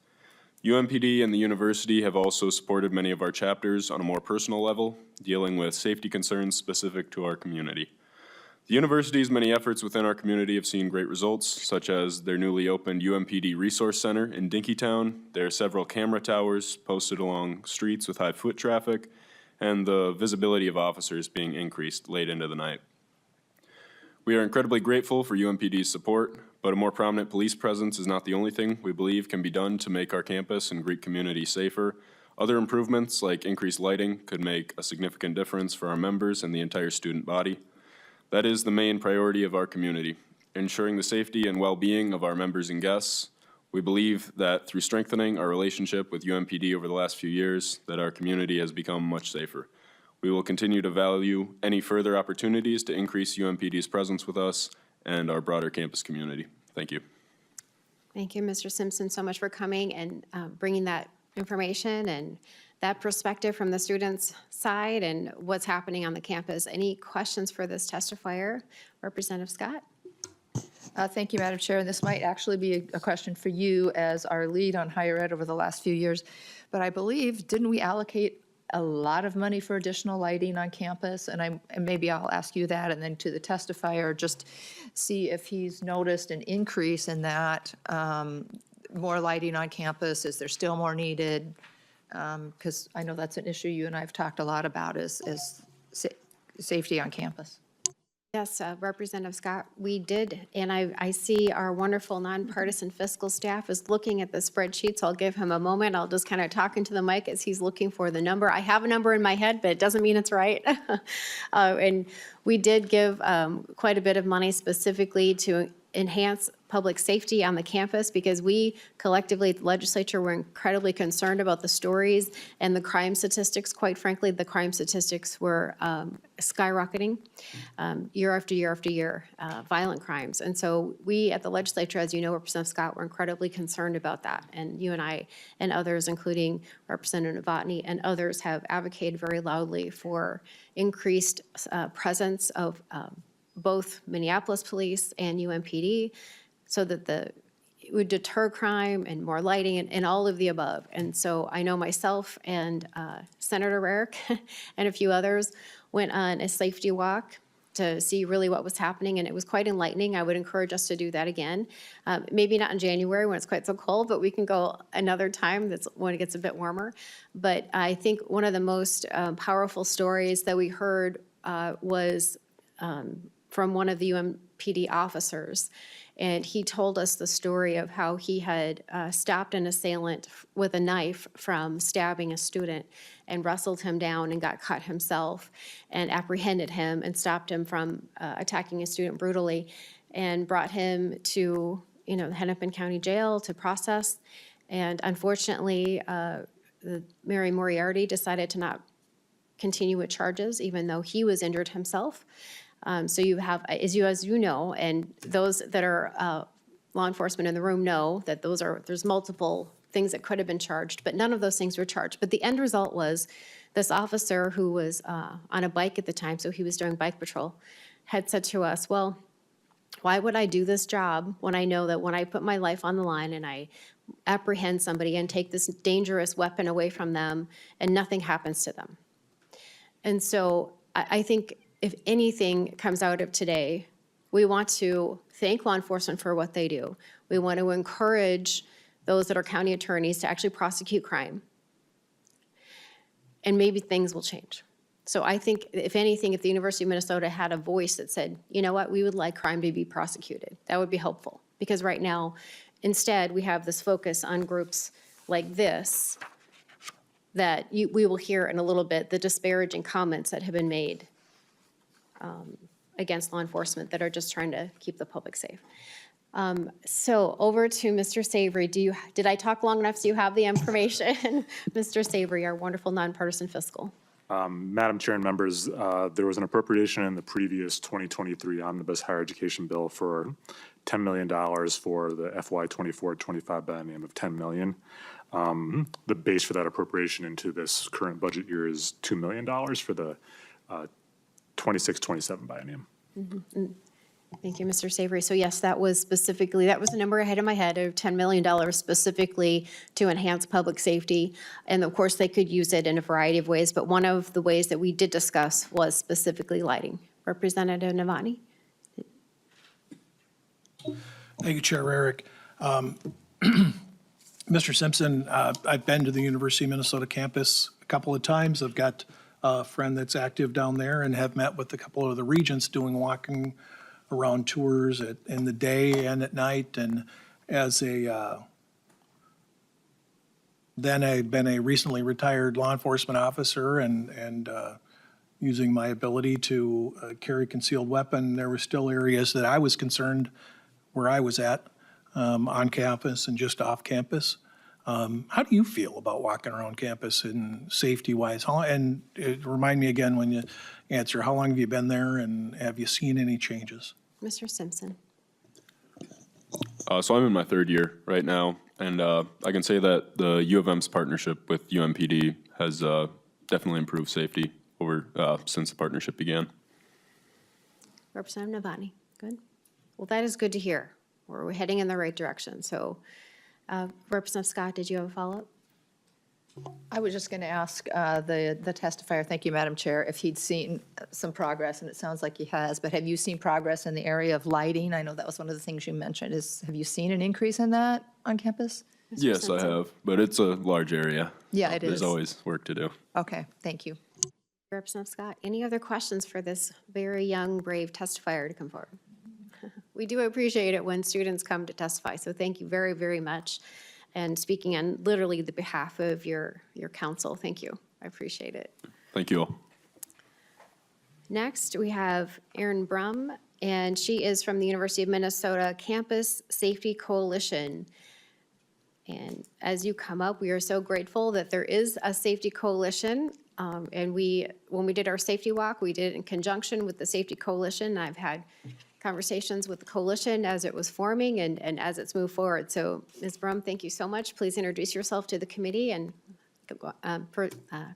Speaker 6: UMPD and the university have also supported many of our chapters on a more personal level, dealing with safety concerns specific to our community. The university's many efforts within our community have seen great results, such as their newly opened UMPD Resource Center in Dinkytown, their several camera towers posted along streets with high foot traffic, and the visibility of officers being increased late into the night. We are incredibly grateful for UMPD's support, but a more prominent police presence is not the only thing we believe can be done to make our campus and Greek community safer. Other improvements, like increased lighting, could make a significant difference for our members and the entire student body. That is the main priority of our community, ensuring the safety and well-being of our members and guests. We believe that through strengthening our relationship with UMPD over the last few years, that our community has become much safer. We will continue to value any further opportunities to increase UMPD's presence with us and our broader campus community. Thank you.
Speaker 1: Thank you, Mr. Simpson, so much for coming and bringing that information and that perspective from the students' side and what's happening on the campus. Any questions for this testifier? Representative Scott?
Speaker 4: Thank you, Madam Chair. And this might actually be a question for you as our lead on higher ed over the last few years. But I believe, didn't we allocate a lot of money for additional lighting on campus? And maybe I'll ask you that, and then to the testifier, just see if he's noticed an increase in that, more lighting on campus. Is there still more needed? Because I know that's an issue you and I have talked a lot about is safety on campus.
Speaker 1: Yes, Representative Scott, we did, and I see our wonderful nonpartisan fiscal staff is looking at the spreadsheet, so I'll give him a moment. I'll just kind of talk into the mic as he's looking for the number. I have a number in my head, but it doesn't mean it's right. And we did give quite a bit of money specifically to enhance public safety on the campus because we collectively, the legislature, were incredibly concerned about the stories and the crime statistics. Quite frankly, the crime statistics were skyrocketing year after year after year, violent crimes. And so we at the legislature, as you know, Representative Scott, were incredibly concerned about that. And you and I and others, including Representative Novotny and others, have advocated very loudly for increased presence of both Minneapolis Police and UMPD so that it would deter crime and more lighting and all of the above. And so I know myself and Senator Rarick and a few others went on a safety walk to see really what was happening, and it was quite enlightening. I would encourage us to do that again. Maybe not in January when it's quite so cold, but we can go another time that's when it gets a bit warmer. But I think one of the most powerful stories that we heard was from one of the UMPD officers. And he told us the story of how he had stopped an assailant with a knife from stabbing a student and wrestled him down and got cut himself and apprehended him and stopped him from attacking a student brutally and brought him to, the Hennepin County Jail to process. And unfortunately, Mary Moriarty decided to not continue with charges, even though he was injured himself. So you have, as you know, and those that are law enforcement in the room know that there's multiple things that could have been charged, but none of those things were charged. But the end result was this officer who was on a bike at the time, so he was doing bike patrol, had said to us, well, why would I do this job when I know that when I put my life on the line and I apprehend somebody and take this dangerous weapon away from them and nothing happens to them? And so I think if anything comes out of today, we want to thank law enforcement for what they do. We want to encourage those that are county attorneys to actually prosecute crime. And maybe things will change. So I think, if anything, if the University of Minnesota had a voice that said, you know what, we would like crime to be prosecuted, that would be helpful. Because right now, instead, we have this focus on groups like this that we will hear in a little bit, the disparaging comments that have been made against law enforcement that are just trying to keep the public safe. So over to Mr. Savory. Did I talk long enough so you have the information? Mr. Savory, our wonderful nonpartisan fiscal.
Speaker 7: Madam Chair and members, there was an appropriation in the previous 2023 Omnibus Higher Education Bill for $10 million for the FY 24-25 biennium of $10 million. The base for that appropriation into this current budget year is $2 million for the 26-27 biennium.
Speaker 1: Mm-hmm. Thank you, Mr. Savory. So yes, that was the number I had in my head of $10 million specifically to enhance public safety. And of course, they could use it in a variety of ways, but one of the ways that we did discuss was specifically lighting. Representative Novotny?
Speaker 3: Thank you, Chair Rarick. Mr. Simpson, I've been to the University of Minnesota campus a couple of times. I've got a friend that's active down there and have met with a couple of the regents doing walking around tours in the day and at night. And as I've been a recently retired law enforcement officer and using my ability to carry a concealed weapon, there were still areas that I was concerned where I was at on campus and just off campus. How do you feel about walking around campus and safety-wise? And remind me again when you answer, how long have you been there and have you seen any changes?
Speaker 1: Mr. Simpson?
Speaker 6: So I'm in my third year right now, and I can say that the U of M's partnership with UMPD has definitely improved safety over since the partnership began.
Speaker 1: Representative Novotny, good. Well, that is good to hear. We're heading in the right direction. So Representative Scott, did you have a follow-up?
Speaker 4: I was just going to ask the testifier, thank you, Madam Chair, if he'd seen some progress, and it sounds like he has, but have you seen progress in the area of lighting? I know that was one of the things you mentioned. Have you seen an increase in that on campus?
Speaker 6: Yes, I have, but it's a large area.
Speaker 4: Yeah,
Speaker 6: so
Speaker 4: it
Speaker 6: There's
Speaker 4: is.
Speaker 6: always work to do.
Speaker 4: Okay, thank you.
Speaker 1: Representative Scott, any other questions for this very young, brave testifier to come forward? We do appreciate it when students come to testify, so thank you very, very much. And speaking on literally the behalf of your council, thank you. I appreciate it.
Speaker 6: Thank you all.
Speaker 1: Next, we have Erin Brum, and she is from the University of Minnesota Campus Safety Coalition. And as you come up, we are so grateful that there is a safety coalition. And when we did our safety walk, we did it in conjunction with the Safety Coalition. I've had conversations with the coalition as it was forming and as it's moved forward. So Ms. Brum, thank you so much. Please introduce yourself to the committee and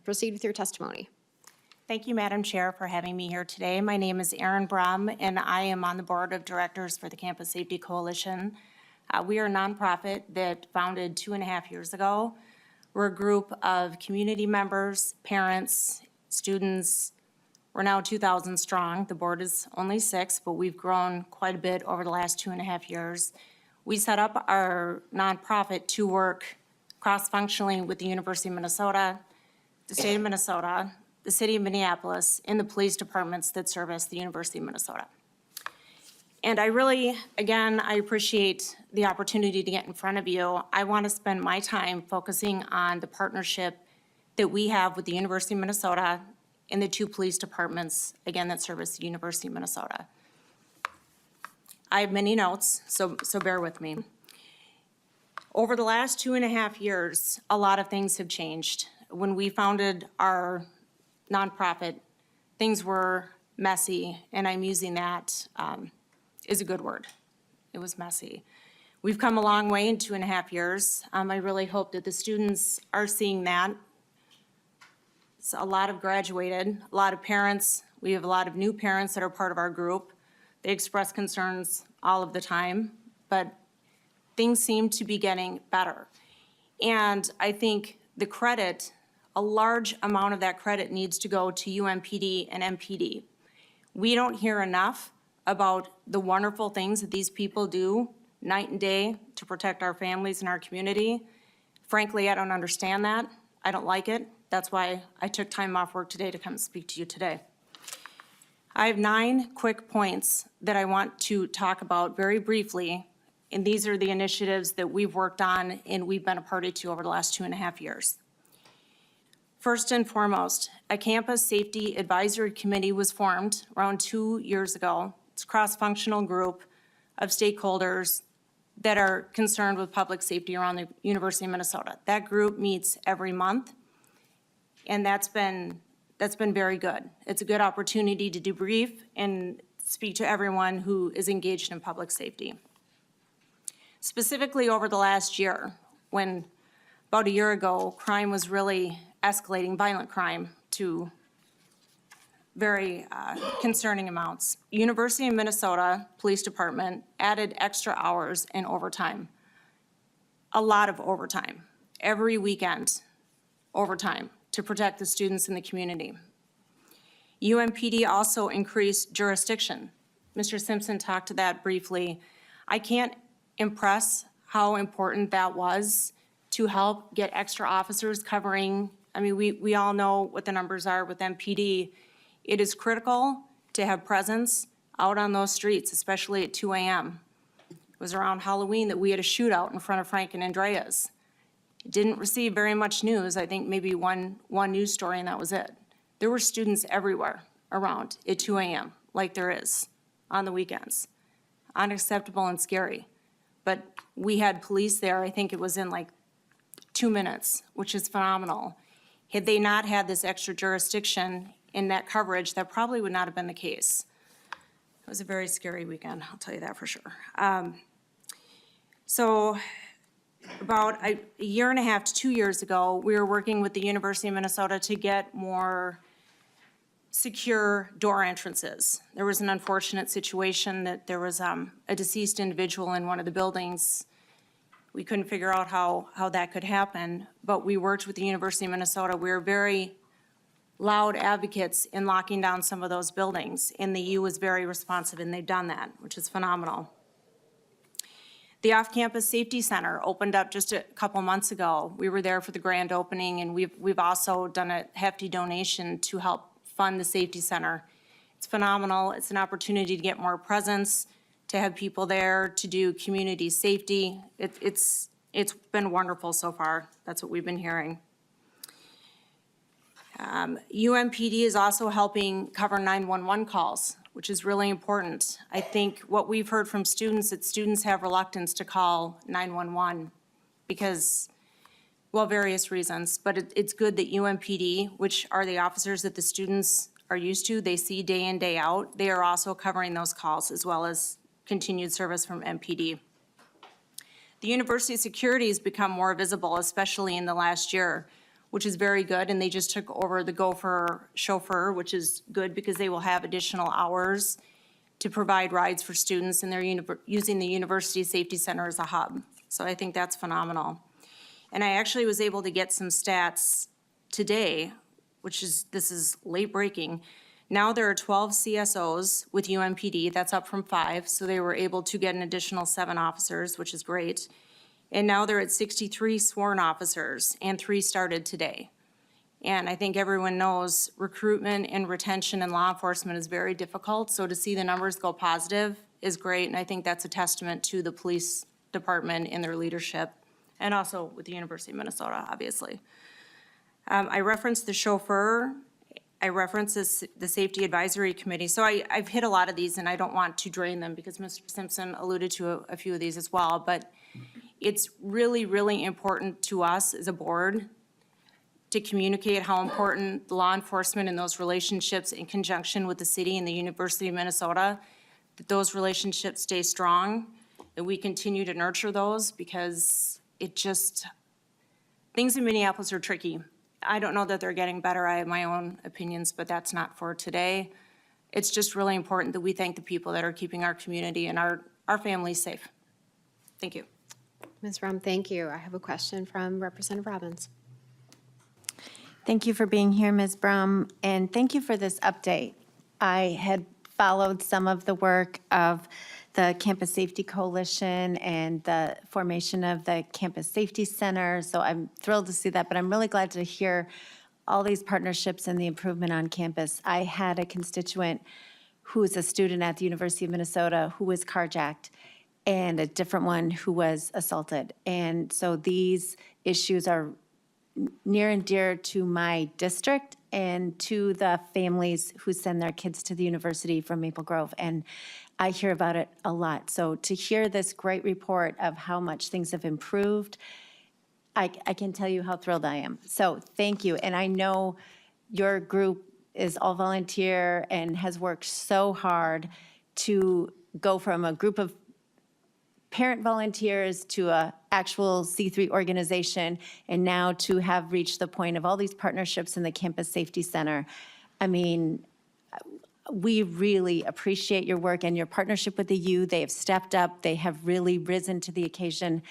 Speaker 1: proceed with your testimony.
Speaker 8: Thank you, Madam Chair, for having me here today. My name is Erin Brum, and I am on the Board of Directors for the Campus Safety Coalition. We are a nonprofit that founded 2.5 years ago. We're a group of community members, parents, students. We're now 2,000 strong. The board is only 6, but we've grown quite a bit over the last 2.5 years. We set up our nonprofit to work cross-functionally with the University of Minnesota, the state of Minnesota, the city of Minneapolis, and the police departments that service the University of Minnesota. And I really, again, I appreciate the opportunity to get in front of you. I want to spend my time focusing on the partnership that we have with the University of Minnesota and the 2 police departments, again, that service the University of Minnesota. I have many notes, so bear with me. Over the last 2.5 years, a lot of things have changed. When we founded our nonprofit, things were messy, and I'm using that is a good word. It was messy. We've come a long way in 2.5 years. I really hope that the students are seeing that. So a lot have graduated, a lot of parents. We have a lot of new parents that are part of our group. They express concerns all of the time, but things seem to be getting better. And I think the credit, a large amount of that credit needs to go to UMPD and MPD. We don't hear enough about the wonderful things that these people do night and day to protect our families and our community. Frankly, I don't understand that. I don't like it. That's why I took time off work today to come speak to you today. I have 9 quick points that I want to talk about very briefly, and these are the initiatives that we've worked on and we've been a party to over the last 2.5 years. First and foremost, a campus safety advisory committee was formed around 2 years ago. It's a cross-functional group of stakeholders that are concerned with public safety around the University of Minnesota. That group meets every month, and that's been very good. It's a good opportunity to debrief and speak to everyone who is engaged in public safety. Specifically over the last year, when about a year ago, crime was really escalating, violent crime, to very concerning amounts. University of Minnesota Police Department added extra hours and overtime. A lot of overtime. Every weekend, overtime to protect the students in the community. UMPD also increased jurisdiction. Mr. Simpson talked to that briefly. I can't impress how important that was to help get extra officers covering. I mean, we all know what the numbers are with MPD. It is critical to have presence out on those streets, especially at 2 a.m. It was around Halloween that we had a shootout in front of Frank and Andrea's. It didn't receive very much news. I think maybe one news story, and that was it. There were students everywhere around at 2 a.m., like there is on the weekends. Unacceptable and scary. But we had police there, I think it was in like 2 minutes, which is phenomenal. Had they not had this extra jurisdiction in that coverage, that probably would not have been the case. It was a very scary weekend, I'll tell you that for sure. So about a year and a half to 2 years ago, we were working with the University of Minnesota to get more secure door entrances. There was an unfortunate situation that there was a deceased individual in one of the buildings. We couldn't figure out how that could happen, but we worked with the University of Minnesota. We were very loud advocates in locking down some of those buildings, and the U was very responsive, and they've done that, which is phenomenal. The Off-Campus Safety Center opened up just a couple months ago. We were there for the grand opening, and we've also done a hefty donation to help fund the safety center. It's phenomenal. It's an opportunity to get more presence, to have people there, to do community safety. It's been wonderful so far. That's what we've been hearing. UMPD is also helping cover 911 calls, which is really important. I think what we've heard from students, that students have reluctance to call 911 because, well, various reasons, but it's good that UMPD, which are the officers that the students are used to, they see day in, day out, they are also covering those calls as well as continued service from MPD. The university security has become more visible, especially in the last year, which is very good, and they just took over the Gopher chauffeur, which is good because they will have additional hours to provide rides for students, and they're using the University Safety Center as a hub. So I think that's phenomenal. And I actually was able to get some stats today, this is late breaking. Now there are 12 CSOs with UMPD, that's up from 5, so they were able to get an additional 7 officers, which is great. And now they're at 63 sworn officers, and 3 started today. And I think everyone knows recruitment and retention in law enforcement is very difficult, so to see the numbers go positive is great, and I think that's a testament to the police department and their leadership, and also with the University of Minnesota, obviously. I referenced the chauffeur. I referenced the Safety Advisory Committee. So I've hit a lot of these, and I don't want to drain them because Mr. Simpson alluded to a few of these as well, but it's really, really important to us as a board to communicate how important law enforcement and those relationships in conjunction with the city and the University of Minnesota, that those relationships stay strong, that we continue to nurture those, because things in Minneapolis are tricky. I don't know that they're getting better. I have my own opinions, but that's not for today. It's just really important that we thank the people that are keeping our community and our families safe. Thank you.
Speaker 1: Ms. Rum, thank you. I have a question from Representative Robbins.
Speaker 5: Thank you for being here, Ms. Brum, and thank you for this update. I had followed some of the work of the Campus Safety Coalition and the formation of the Campus Safety Center, so I'm thrilled to see that, but I'm really glad to hear all these partnerships and the improvement on campus. I had a constituent who is a student at the University of Minnesota who was carjacked, and a different one who was assaulted. And so these issues are near and dear to my district and to the families who send their kids to the university from Maple Grove. And I hear about it a lot. So to hear this great report of how much things have improved, I can tell you how thrilled I am. So thank you. And I know your group is all volunteer and has worked so hard to go from a group of parent volunteers to a actual C3 organization, and now to have reached the point of all these partnerships in the Campus Safety Center. I mean, we really appreciate your work and your partnership with the U. They have stepped up. They have really risen to the occasion.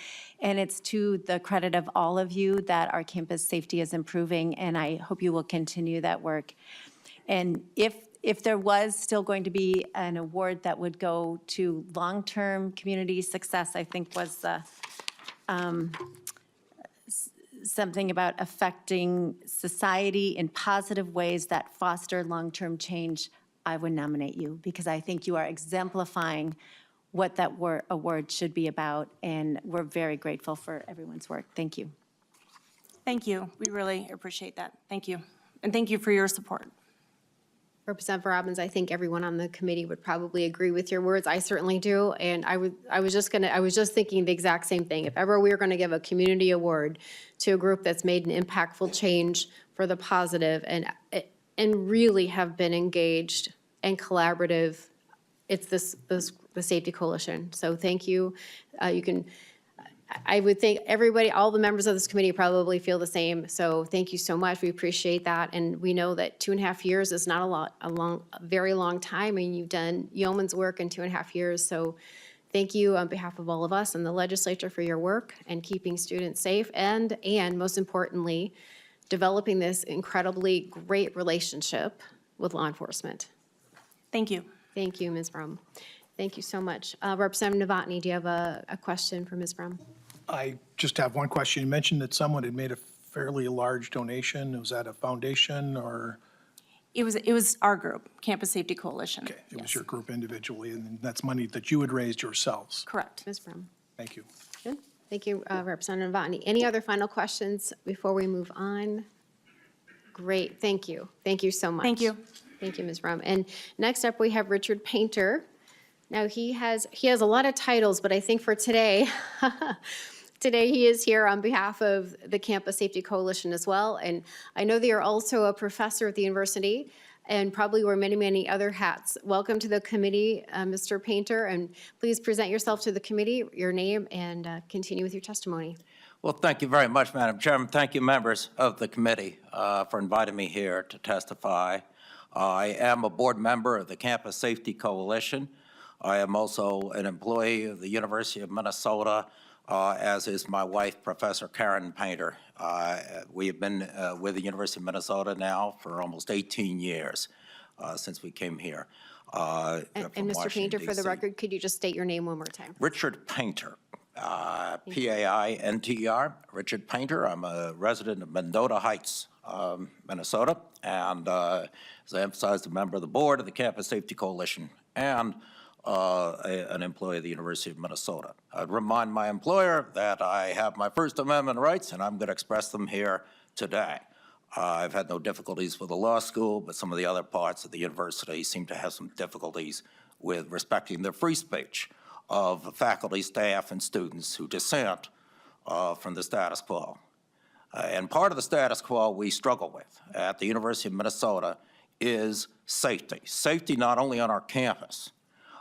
Speaker 5: And it's to the credit of all of you that our campus safety is improving, and I hope you will continue that work. And if there was still going to be an award that would go to long-term community success, I think was the something about affecting society in positive ways that foster long-term change, I would nominate you, because I think you are exemplifying what that award should be about, and we're very grateful for everyone's work. Thank you.
Speaker 8: Thank you. We really appreciate that. Thank you. And thank you for your support.
Speaker 1: Representative Robbins, I think everyone on the committee would probably agree with your words. I certainly do. And I was just thinking the exact same thing. If ever we were going to give a community award to a group that's made an impactful change for the positive and really have been engaged and collaborative, it's the Safety Coalition. So thank you. I would think everybody, all the members of this committee probably feel the same. So thank you so much. We appreciate that. And we know that 2.5 years is not a very long time. And you've done yeoman's work in 2.5 years. So thank you on behalf of all of us and the legislature for your work and keeping students safe and most importantly, developing this incredibly great relationship with law enforcement.
Speaker 8: Thank you.
Speaker 1: Thank you, Ms. Brum. Thank you so much. Representative Novotny, do you have a question for Ms. Brum?
Speaker 3: I just have one question. You mentioned that someone had made a fairly large donation. Was that a foundation or?
Speaker 8: It was our group, Campus Safety Coalition.
Speaker 3: Okay, it was
Speaker 8: Yes.
Speaker 3: your group individually, and that's money that you had raised yourselves.
Speaker 8: Correct.
Speaker 1: Ms. Brum?
Speaker 3: Thank you.
Speaker 1: Good. Thank you, Representative Novotny. Any other final questions before we move on? Great, thank you. Thank you so much.
Speaker 8: Thank you.
Speaker 1: Thank you, Ms. Brum. And next up, we have Richard Painter. Now, he has a lot of titles, but I think for today, today he is here on behalf of the Campus Safety Coalition as well. And I know that you're also a professor at the university and probably wear many, many other hats. Welcome to the committee, Mr. Painter, and please present yourself to the committee, your name, and continue with your testimony.
Speaker 9: Well, thank you very much, Madam Chairman. Thank you, members of the committee, for inviting me here to testify. I am a board member of the Campus Safety Coalition. I am also an employee of the University of Minnesota, as is my wife, Professor Karen Painter. We have been with the University of Minnesota now for almost 18 years, since we came here.
Speaker 1: And
Speaker 9: from
Speaker 1: Mr. Painter,
Speaker 9: Washington,
Speaker 1: for the
Speaker 9: DC.
Speaker 1: record, could you just state your name one more time?
Speaker 9: Richard Painter, P-A-I-N-T-E-R, Richard Painter. I'm a resident of Mendota Heights, Minnesota, and as I emphasized, a member of the board of the Campus Safety Coalition and an employee of the University of Minnesota. I'd remind my employer that I have my First Amendment rights, and I'm going to express them here today. I've had no difficulties with the law school, but some of the other parts of the university seem to have some difficulties with respecting the free speech of faculty, staff, and students who dissent from the status quo. And part of the status quo we struggle with at the University of Minnesota is safety. Safety not only on our campus,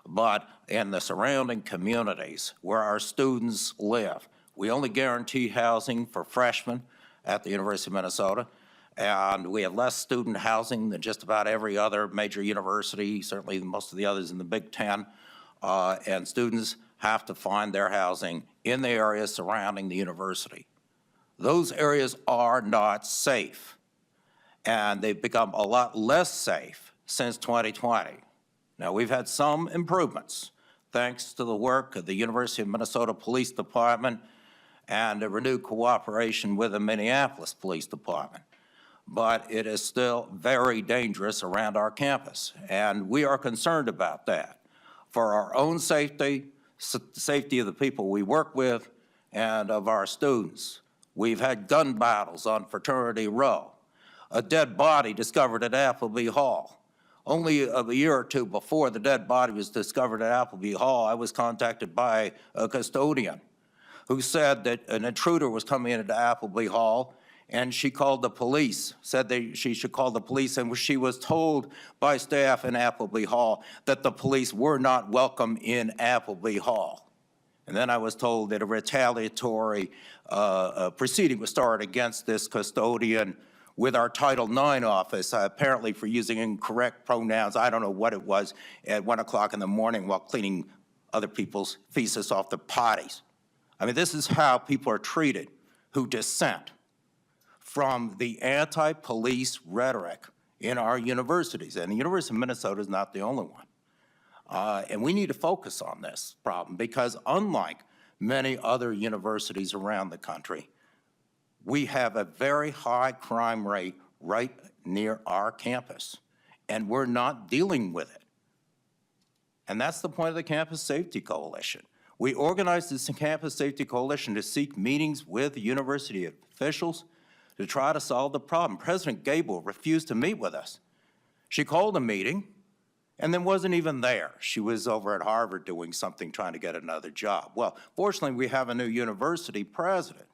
Speaker 9: but in the surrounding communities where our students live. We only guarantee housing for freshmen at the University of Minnesota, and we have less student housing than just about every other major university, certainly most of the others in the Big Ten, and students have to find their housing in the areas surrounding the university. Those areas are not safe, and they've become a lot less safe since 2020. Now, we've had some improvements thanks to the work of the University of Minnesota Police Department and a renewed cooperation with the Minneapolis Police Department. But it is still very dangerous around our campus, and we are concerned about that for our own safety, safety of the people we work with, and of our students. We've had gun battles on Fraternity Row, a dead body discovered at Appleby Hall. Only a year or two before the dead body was discovered at Appleby Hall, I was contacted by a custodian who said that an intruder was coming into Appleby Hall, and she called the police, said that she should call the police, and she was told by staff in Appleby Hall that the police were not welcome in Appleby Hall. And then I was told that a retaliatory proceeding was started against this custodian with our Title IX office, apparently for using incorrect pronouns. I don't know what it was, at 1 o'clock in the morning while cleaning other people's feces off their potties. I mean, this is how people are treated who dissent from the anti-police rhetoric in our universities. And the University of Minnesota is not the only one. And we need to focus on this problem because unlike many other universities around the country, we have a very high crime rate right near our campus, and we're not dealing with it. And that's the point of the Campus Safety Coalition. We organized this Campus Safety Coalition to seek meetings with university officials to try to solve the problem. President Gable refused to meet with us. She called a meeting and then wasn't even there. She was over at Harvard doing something, trying to get another job. Well, fortunately, we have a new university president.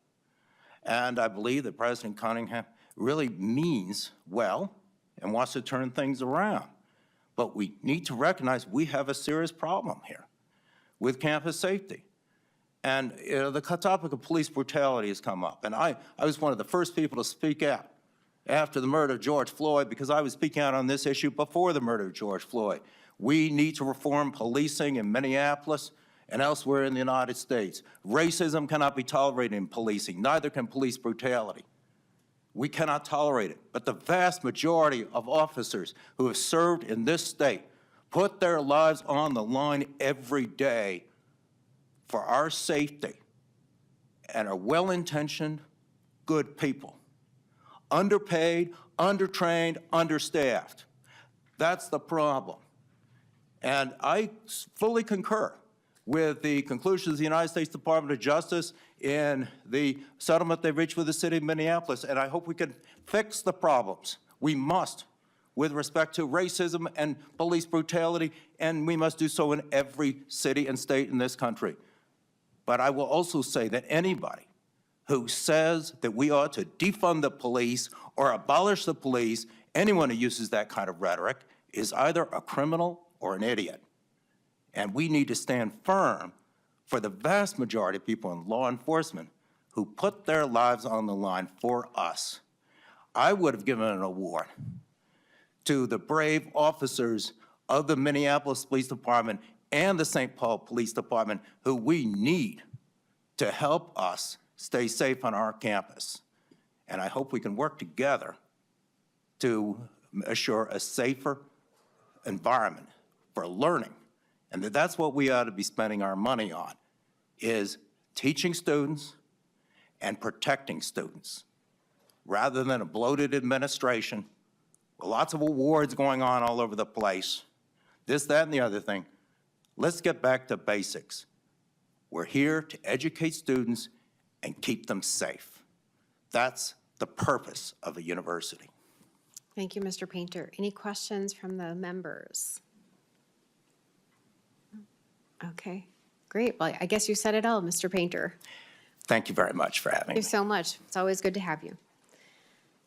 Speaker 9: And I believe that President Cunningham really means well and wants to turn things around. But we need to recognize we have a serious problem here with campus safety. And, the topic of police brutality has come up. And I was one of the first people to speak out after the murder of George Floyd, because I was speaking out on this issue before the murder of George Floyd. We need to reform policing in Minneapolis and elsewhere in the United States. Racism cannot be tolerated in policing, neither can police brutality. We cannot tolerate it. But the vast majority of officers who have served in this state put their lives on the line every day for our safety and are well-intentioned, good people. Underpaid, undertrained, understaffed. That's the problem. And I fully concur with the conclusions of the United States Department of Justice in the settlement they reached with the city of Minneapolis, and I hope we can fix the problems. We must, with respect to racism and police brutality, and we must do so in every city and state in this country. But I will also say that anybody who says that we ought to defund the police or abolish the police, anyone who uses that kind of rhetoric is either a criminal or an idiot. And we need to stand firm for the vast majority of people in law enforcement who put their lives on the line for us. I would have given an award to the brave officers of the Minneapolis Police Department and the St. Paul Police Department who we need to help us stay safe on our campus. And I hope we can work together to assure a safer environment for learning. And that's what we ought to be spending our money on, is teaching students and protecting students, rather than a bloated administration with lots of awards going on all over the place, this, that, and the other thing. Let's get back to basics. We're here to educate students and keep them safe. That's the purpose of a university.
Speaker 1: Thank you, Mr. Painter. Any questions from the members? Okay, great. Well, I guess you said it all, Mr. Painter.
Speaker 9: Thank you very much for having
Speaker 1: Thank
Speaker 9: me.
Speaker 1: you so much. It's always good to have you.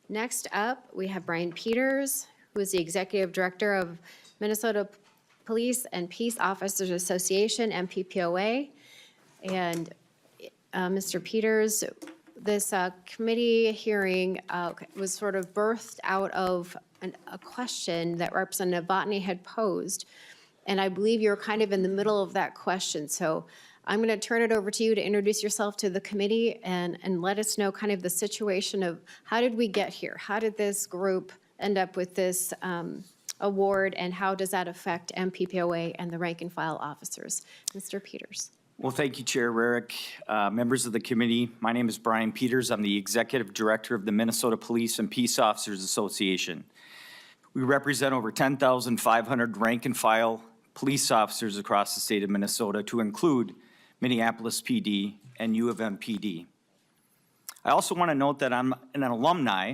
Speaker 1: Next up, we have Brian Peters, who is the Executive Director of Minnesota Police and Peace Officers Association, MPPOA. And Mr. Peters, this committee hearing was sort of birthed out of a question that Representative Botany had posed. And I believe you're kind of in the middle of that question. So I'm going to turn it over to you to introduce yourself to the committee and let us know kind of the situation of how did we get here? How did this group end up with this award, and how does that affect MPPOA and the rank and file officers? Mr. Peters.
Speaker 10: Well, thank you, Chair Rarick. Members of the committee, my name is Brian Peters. I'm the Executive Director of the Minnesota Police and Peace Officers Association. We represent over 10,500 rank and file police officers across the state of Minnesota, to include Minneapolis PD and U of M PD. I also want to note that I'm an alumni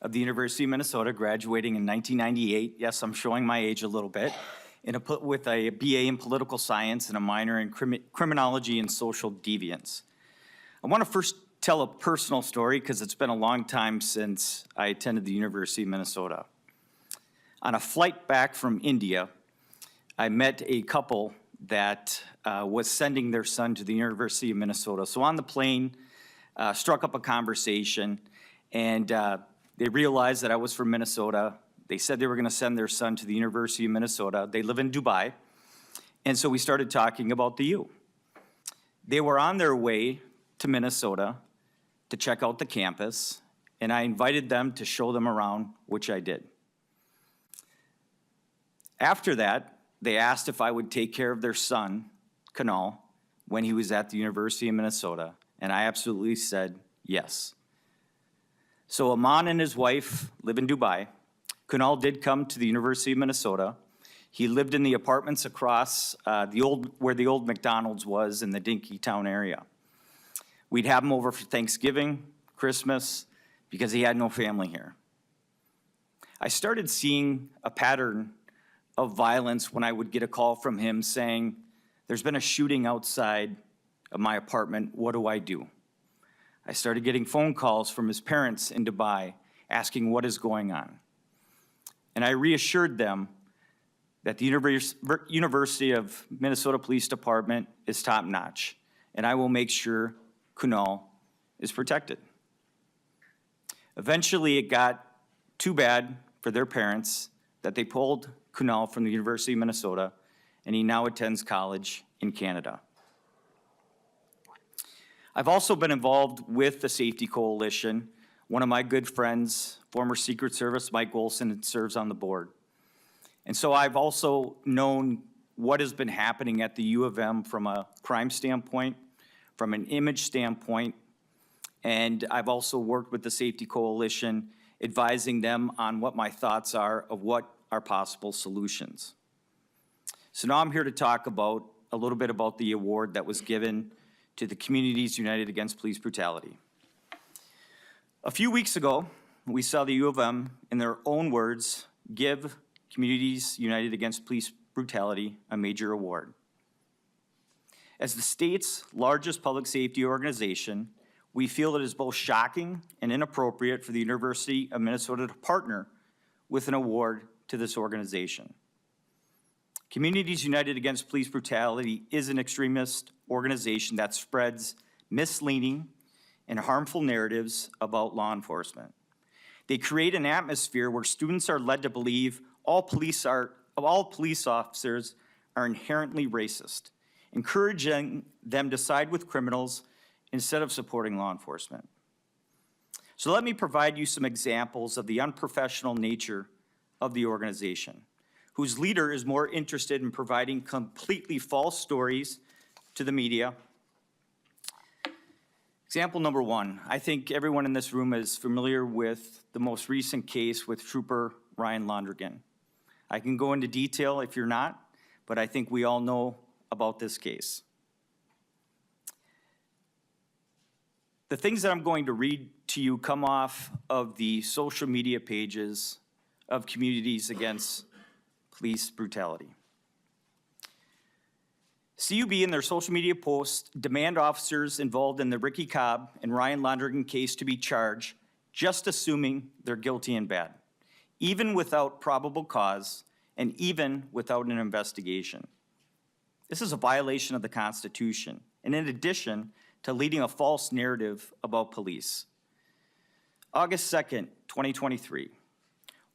Speaker 10: of the University of Minnesota, graduating in 1998. Yes, I'm showing my age a little bit. With a BA in political science and a minor in criminology and social deviance. I want to first tell a personal story because it's been a long time since I attended the University of Minnesota. On a flight back from India, I met a couple that was sending their son to the University of Minnesota. So on the plane, struck up a conversation, and they realized that I was from Minnesota. They said they were going to send their son to the University of Minnesota. They live in Dubai. And so we started talking about the U. They were on their way to Minnesota to check out the campus, and I invited them to show them around, which I did. After that, they asked if I would take care of their son, Kunal, when he was at the University of Minnesota, and I absolutely said yes. So Aman and his wife live in Dubai. Kunal did come to the University of Minnesota. He lived in the apartments across where the old McDonald's was in the Dinkytown area. We'd have him over for Thanksgiving, Christmas, because he had no family here. I started seeing a pattern of violence when I would get a call from him saying, "There's been a shooting outside of my apartment, what do I do?" I started getting phone calls from his parents in Dubai asking what is going on. And I reassured them that the University of Minnesota Police Department is top-notch, and I will make sure Kunal is protected. Eventually, it got too bad for their parents that they pulled Kunal from the University of Minnesota, and he now attends college in Canada. I've also been involved with the Safety Coalition. One of my good friends, former Secret Service Mike Olson, serves on the board. And so I've also known what has been happening at the U of M from a crime standpoint, from an image standpoint, and I've also worked with the Safety Coalition, advising them on what my thoughts are of what are possible solutions. So now I'm here to talk about a little bit about the award that was given to the Communities United Against Police Brutality. A few weeks ago, we saw the U of M, in their own words, give Communities United Against Police Brutality a major award. As the state's largest public safety organization, we feel it is both shocking and inappropriate for the University of Minnesota to partner with an award to this organization. Communities United Against Police Brutality is an extremist organization that spreads misleading and harmful narratives about law enforcement. They create an atmosphere where students are led to believe all police officers are inherently racist, encouraging them to side with criminals instead of supporting law enforcement. So let me provide you some examples of the unprofessional nature of the organization, whose leader is more interested in providing completely false stories to the media. Example number one, I think everyone in this room is familiar with the most recent case with Trooper Ryan Londrigan. I can go into detail if you're not, but I think we all know about this case. The things that I'm going to read to you come off of the social media pages of Communities Against Police Brutality. CUB in their social media posts demand officers involved in the Ricky Cobb and Ryan Londrigan case to be charged, just assuming they're guilty and bad, even without probable cause and even without an investigation. This is a violation of the Constitution, and in addition to leading a false narrative about police. August 2nd, 2023.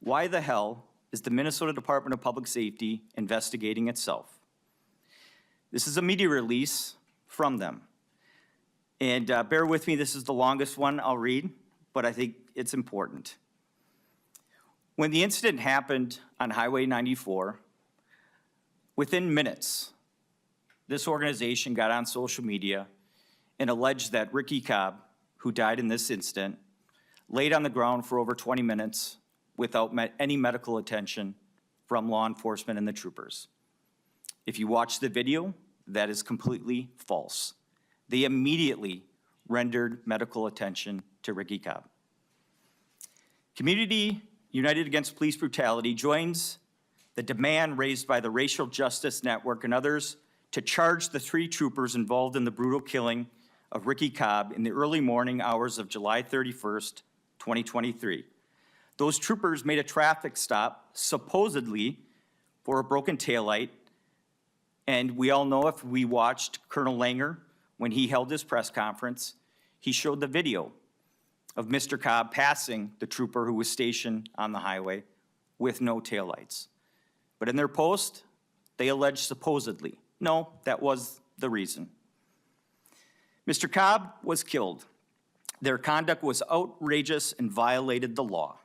Speaker 10: Why the hell is the Minnesota Department of Public Safety investigating itself? This is a media release from them. And bear with me, this is the longest one I'll read, but I think it's important. When the incident happened on Highway 94, within minutes, this organization got on social media and alleged that Ricky Cobb, who died in this incident, laid on the ground for over 20 minutes without any medical attention from law enforcement and the troopers. If you watch the video, that is completely false. They immediately rendered medical attention to Ricky Cobb. Community United Against Police Brutality joins the demand raised by the Racial Justice Network and others to charge the 3 troopers involved in the brutal killing of Ricky Cobb in the early morning hours of July 31st, 2023. Those troopers made a traffic stop, supposedly for a broken taillight, and we all know, if we watched Colonel Langer when he held his press conference, he showed the video of Mr. Cobb passing the trooper who was stationed on the highway with no taillights. But in their post, they alleged supposedly. No, that was the reason. Mr. Cobb was killed. Their conduct was outrageous and violated the law.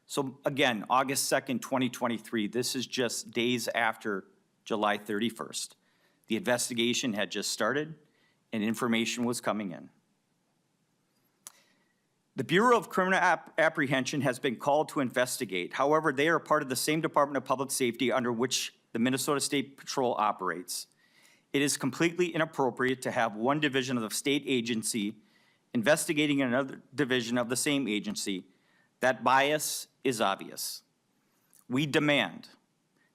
Speaker 10: So again, August 2nd, 2023, this is just days after July 31st. The investigation had just started and information was coming in. The Bureau of Criminal Apprehension has been called to investigate. However, they are part of the same Department of Public Safety under which the Minnesota State Patrol operates. It is completely inappropriate to have one division of the state agency investigating another division of the same agency. That bias is obvious. We demand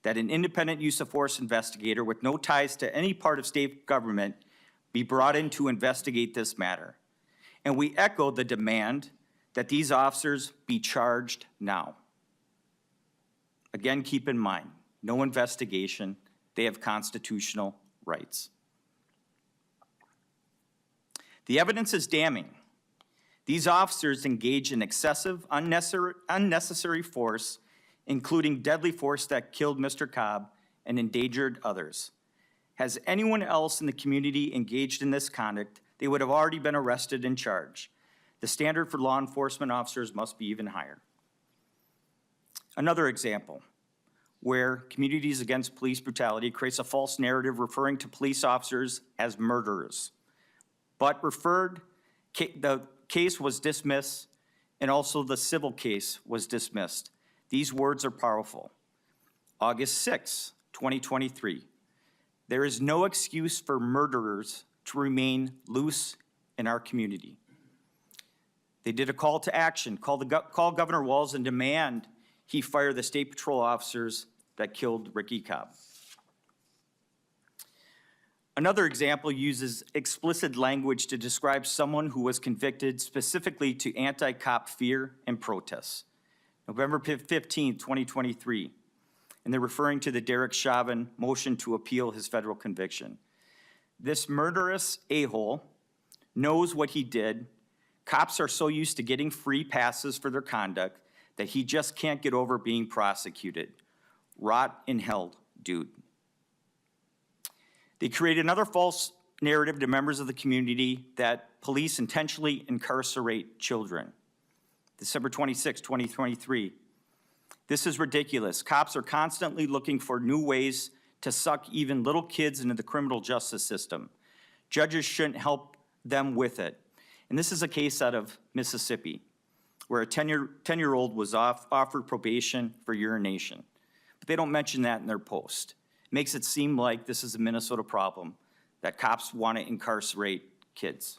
Speaker 10: that an independent use of force investigator with no ties to any part of state government be brought in to investigate this matter. And we echo the demand that these officers be charged now. Again, keep in mind, no investigation, they have constitutional rights. The evidence is damning. These officers engaged in excessive, unnecessary force, including deadly force that killed Mr. Cobb and endangered others. Has anyone else in the community engaged in this conduct, they would have already been arrested and charged. The standard for law enforcement officers must be even higher. Another example where Communities Against Police Brutality creates a false narrative referring to police officers as murderers, but the case was dismissed, and also the civil case was dismissed. These words are powerful. August 6, 2023. There is no excuse for murderers to remain loose in our community. They did a call to action, call Governor Walz and demand he fire the state patrol officers that killed Ricky Cobb. Another example uses explicit language to describe someone who was convicted specifically to anti-cop fear and protests. November 15, 2023, and they're referring to the Derek Chauvin motion to appeal his federal conviction. This murderous a-hole knows what he did. Cops are so used to getting free passes for their conduct that he just can't get over being prosecuted. Rot in hell, dude. They create another false narrative to members of the community that police intentionally incarcerate children. December 26, 2023. This is ridiculous. Cops are constantly looking for new ways to suck even little kids into the criminal justice system. Judges shouldn't help them with it. And this is a case out of Mississippi, where a 10-year-old was offered probation for urination. But they don't mention that in their post. It makes it seem like this is a Minnesota problem, that cops want to incarcerate kids.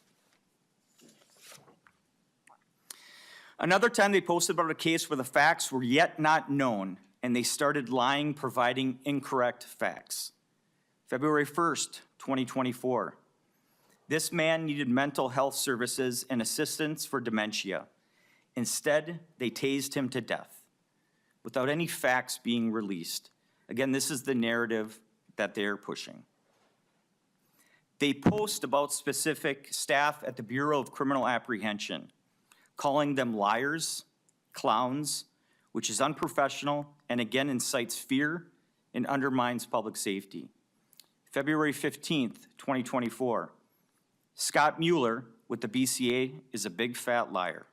Speaker 10: Another time they posted about a case where the facts were yet not known, and they started lying, providing incorrect facts. February 1st, 2024. This man needed mental health services and assistance for dementia. Instead, they tased him to death without any facts being released. Again, this is the narrative that they're pushing. They post about specific staff at the Bureau of Criminal Apprehension, calling them liars, clowns, which is unprofessional and again incites fear and undermines public safety. February 15th, 2024. Scott Mueller with the BCA is a big fat liar.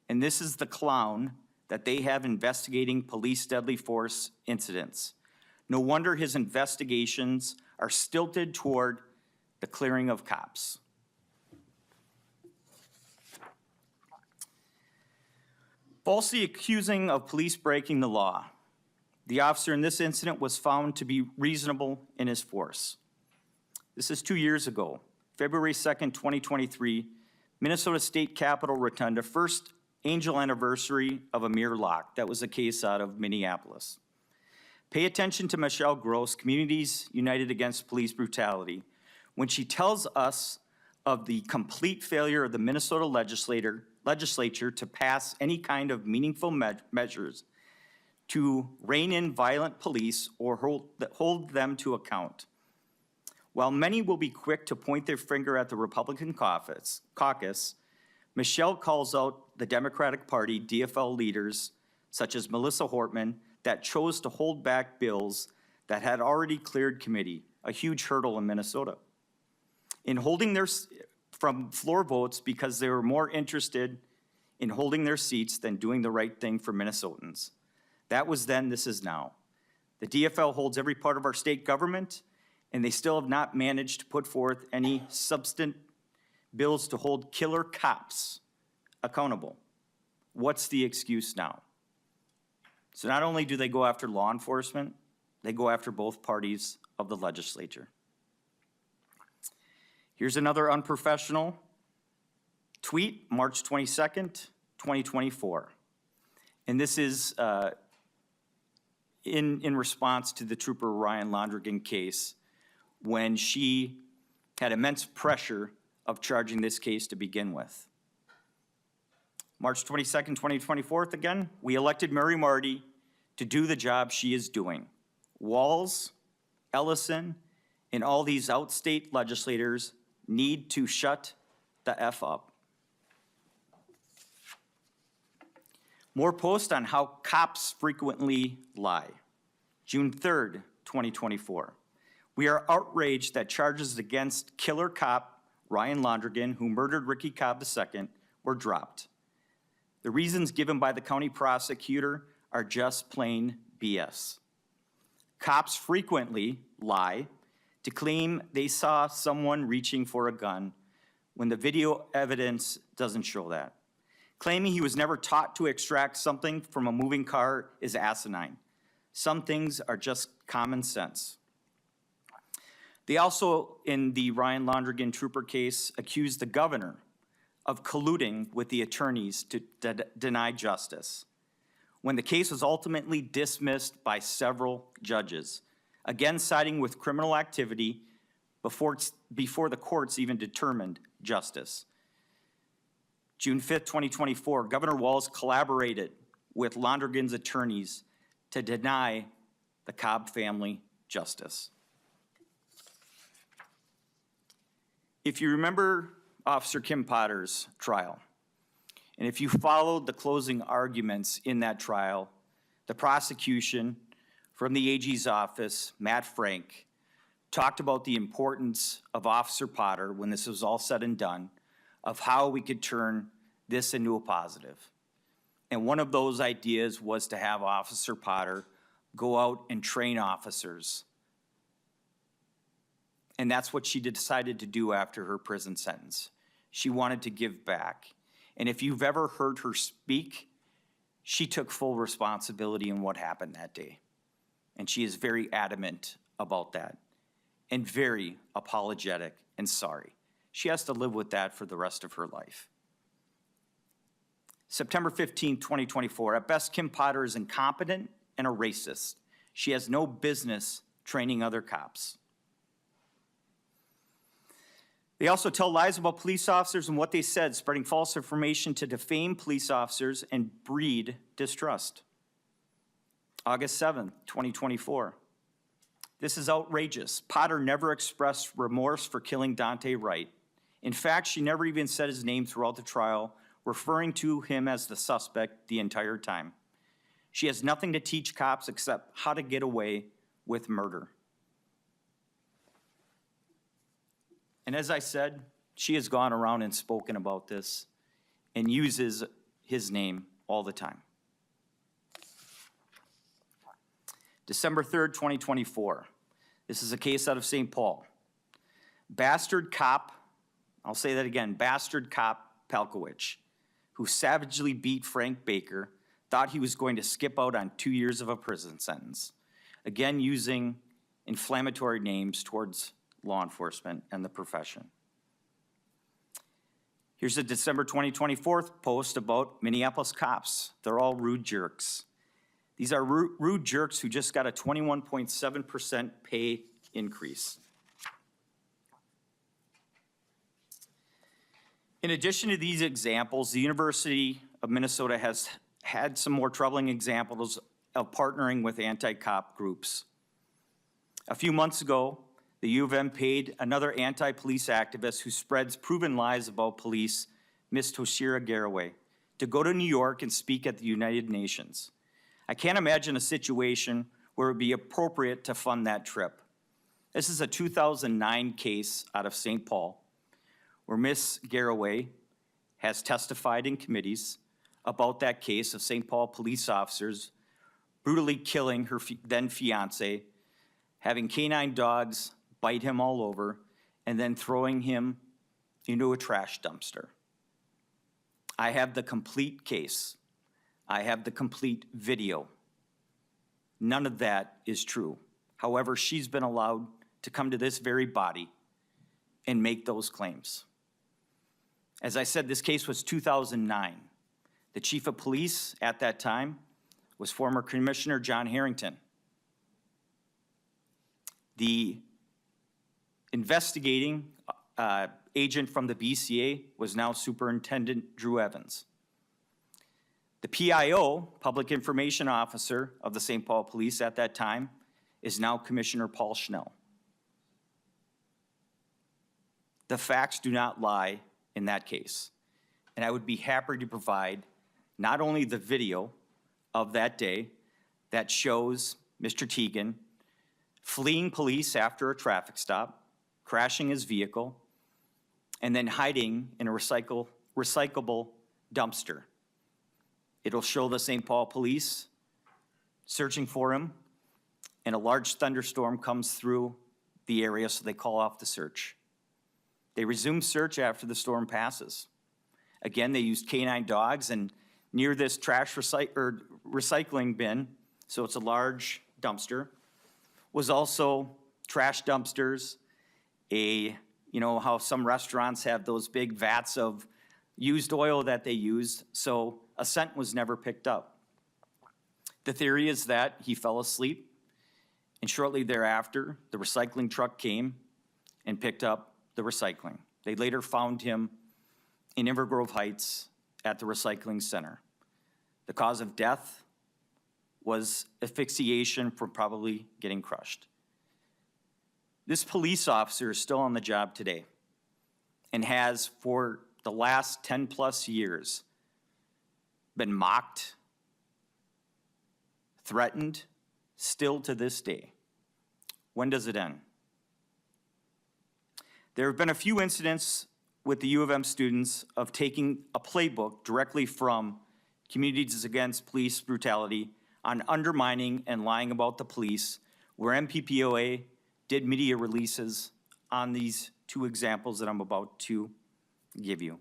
Speaker 10: And this is the clown that they have investigating police deadly force incidents. No wonder his investigations are stilted toward the clearing of cops. Falsely accusing of police breaking the law. The officer in this incident was found to be reasonable in his force. This is 2 years ago, February 2nd, 2023, Minnesota State Capitol Rotunda, first angel anniversary of Amir Locke. That was a case out of Minneapolis. Pay attention to Michelle Gross, Communities United Against Police Brutality, when she tells us of the complete failure of the Minnesota legislature to pass any kind of meaningful measures to rein in violent police or hold them to account. While many will be quick to point their finger at the Republican caucus, Michelle calls out the Democratic Party DFL leaders, such as Melissa Hortman, that chose to hold back bills that had already cleared committee, a huge hurdle in Minnesota, in holding from floor votes because they were more interested in holding their seats than doing the right thing for Minnesotans. That was then, this is now. The DFL holds every part of our state government, and they still have not managed to put forth any substantive bills to hold killer cops accountable. What's the excuse now? So not only do they go after law enforcement, they go after both parties of the legislature. Here's another unprofessional tweet, March 22nd, 2024. And this is in response to the Trooper Ryan Londrigan case, when she had immense pressure of charging this case to begin with. March 22nd, 2024, again, we elected Mary Marty to do the job she is doing. Walz, Ellison, and all these outstate legislators need to shut the F up. More posts on how cops frequently lie. June 3rd, 2024. We are outraged that charges against killer cop Ryan Londrigan, who murdered Ricky Cobb II, were dropped. The reasons given by the county prosecutor are just plain BS. Cops frequently lie to claim they saw someone reaching for a gun when the video evidence doesn't show that. Claiming he was never taught to extract something from a moving car is asinine. Some things are just common sense. They also, in the Ryan Londrigan trooper case, accused the governor of colluding with the attorneys to deny justice, when the case was ultimately dismissed by several judges, again siding with criminal activity before the courts even determined justice. June 5th, 2024, Governor Walz collaborated with Londrigan's attorneys to deny the Cobb family justice. If you remember Officer Kim Potter's trial, and if you followed the closing arguments in that trial, the prosecution from the AG's office, Matt Frank, talked about the importance of Officer Potter, when this was all said and done, of how we could turn this into a positive. And one of those ideas was to have Officer Potter go out and train officers. And that's what she decided to do after her prison sentence. She wanted to give back. And if you've ever heard her speak, she took full responsibility in what happened that day. And she is very adamant about that and very apologetic and sorry. She has to live with that for the rest of her life. September 15, 2024, at best, Kim Potter is incompetent and a racist. She has no business training other cops. They also tell lies about police officers and what they said, spreading false information to defame police officers and breed distrust. August 7th, 2024. This is outrageous. Potter never expressed remorse for killing Dante Wright. In fact, she never even said his name throughout the trial, referring to him as the suspect the entire time. She has nothing to teach cops except how to get away with murder. And as I said, she has gone around and spoken about this and uses his name all the time. December 3rd, 2024. This is a case out of St. Paul. Bastard cop, I'll say that again, bastard cop Palkowicz, who savagely beat Frank Baker, thought he was going to skip out on 2 years of a prison sentence, again using inflammatory names towards law enforcement and the profession. Here's a December 2024 post about Minneapolis cops. They're all rude jerks. These are rude jerks who just got a 21.7% pay increase. In addition to these examples, the University of Minnesota has had some more troubling examples of partnering with anti-cop groups. A few months ago, the U of M paid another anti-police activist who spreads proven lies about police, Ms. Toshira Garraway, to go to New York and speak at the United Nations. I can't imagine a situation where it would be appropriate to fund that trip. This is a 2009 case out of St. Paul, where Ms. Garraway has testified in committees about that case of St. Paul police officers brutally killing her then fiance, having canine dogs bite him all over, and then throwing him into a trash dumpster. I have the complete case. I have the complete video. None of that is true. However, she's been allowed to come to this very body and make those claims. As I said, this case was 2009. The chief of police at that time was former Commissioner John Harrington. The investigating agent from the BCA was now Superintendent Drew Evans. The PIO, Public Information Officer of the St. Paul Police at that time, is now Commissioner Paul Schnell. The facts do not lie in that case. And I would be happy to provide not only the video of that day that shows Mr. Teagan fleeing police after a traffic stop, crashing his vehicle, and then hiding in a recyclable dumpster. It'll show the St. Paul Police searching for him, and a large thunderstorm comes through the area, so they call off the search. They resume search after the storm passes. Again, they used canine dogs, and near this trash recycling bin, so it's a large dumpster, was also trash dumpsters, you know how some restaurants have those big vats of used oil that they used, so a scent was never picked up. The theory is that he fell asleep, and shortly thereafter, the recycling truck came and picked up the recycling. They later found him in Invergrove Heights at the recycling center. The cause of death was asphyxiation from probably getting crushed. This police officer is still on the job today and has, for the last 10-plus years, been mocked, threatened, still to this day. When does it end? There have been a few incidents with the U of M students of taking a playbook directly from Communities Against Police Brutality on undermining and lying about the police, where MPPOA did media releases on these two examples that I'm about to give you.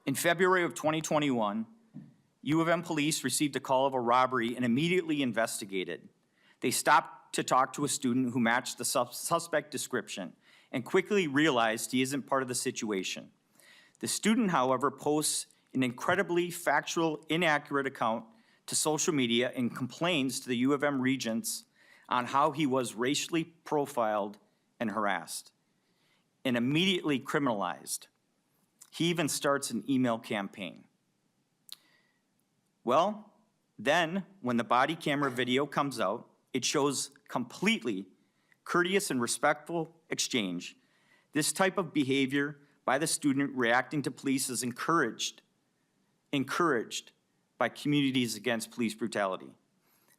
Speaker 10: In February of 2021, U of M police received a call of a robbery and immediately investigated. They stopped to talk to a student who matched the suspect description and quickly realized he isn't part of the situation. The student, however, posts an incredibly factual, inaccurate account to social media and complains to the U of M regents on how he was racially profiled and harassed and immediately criminalized. He even starts an email campaign. Well, then when the body camera video comes out, it shows completely courteous and respectful exchange. This type of behavior by the student reacting to police is encouraged by Communities Against Police Brutality.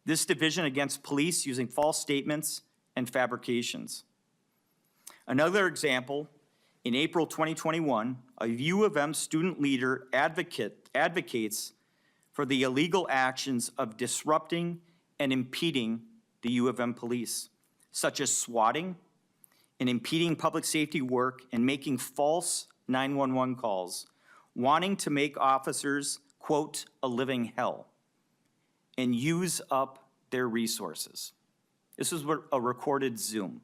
Speaker 10: This division against police using false statements and fabrications. Another example, in April 2021, a U of M student leader advocates for the illegal actions of disrupting and impeding the U of M police, such as swatting and impeding public safety work and making false 911 calls, wanting to make officers, quote, a living hell, and use up their resources. This was a recorded Zoom,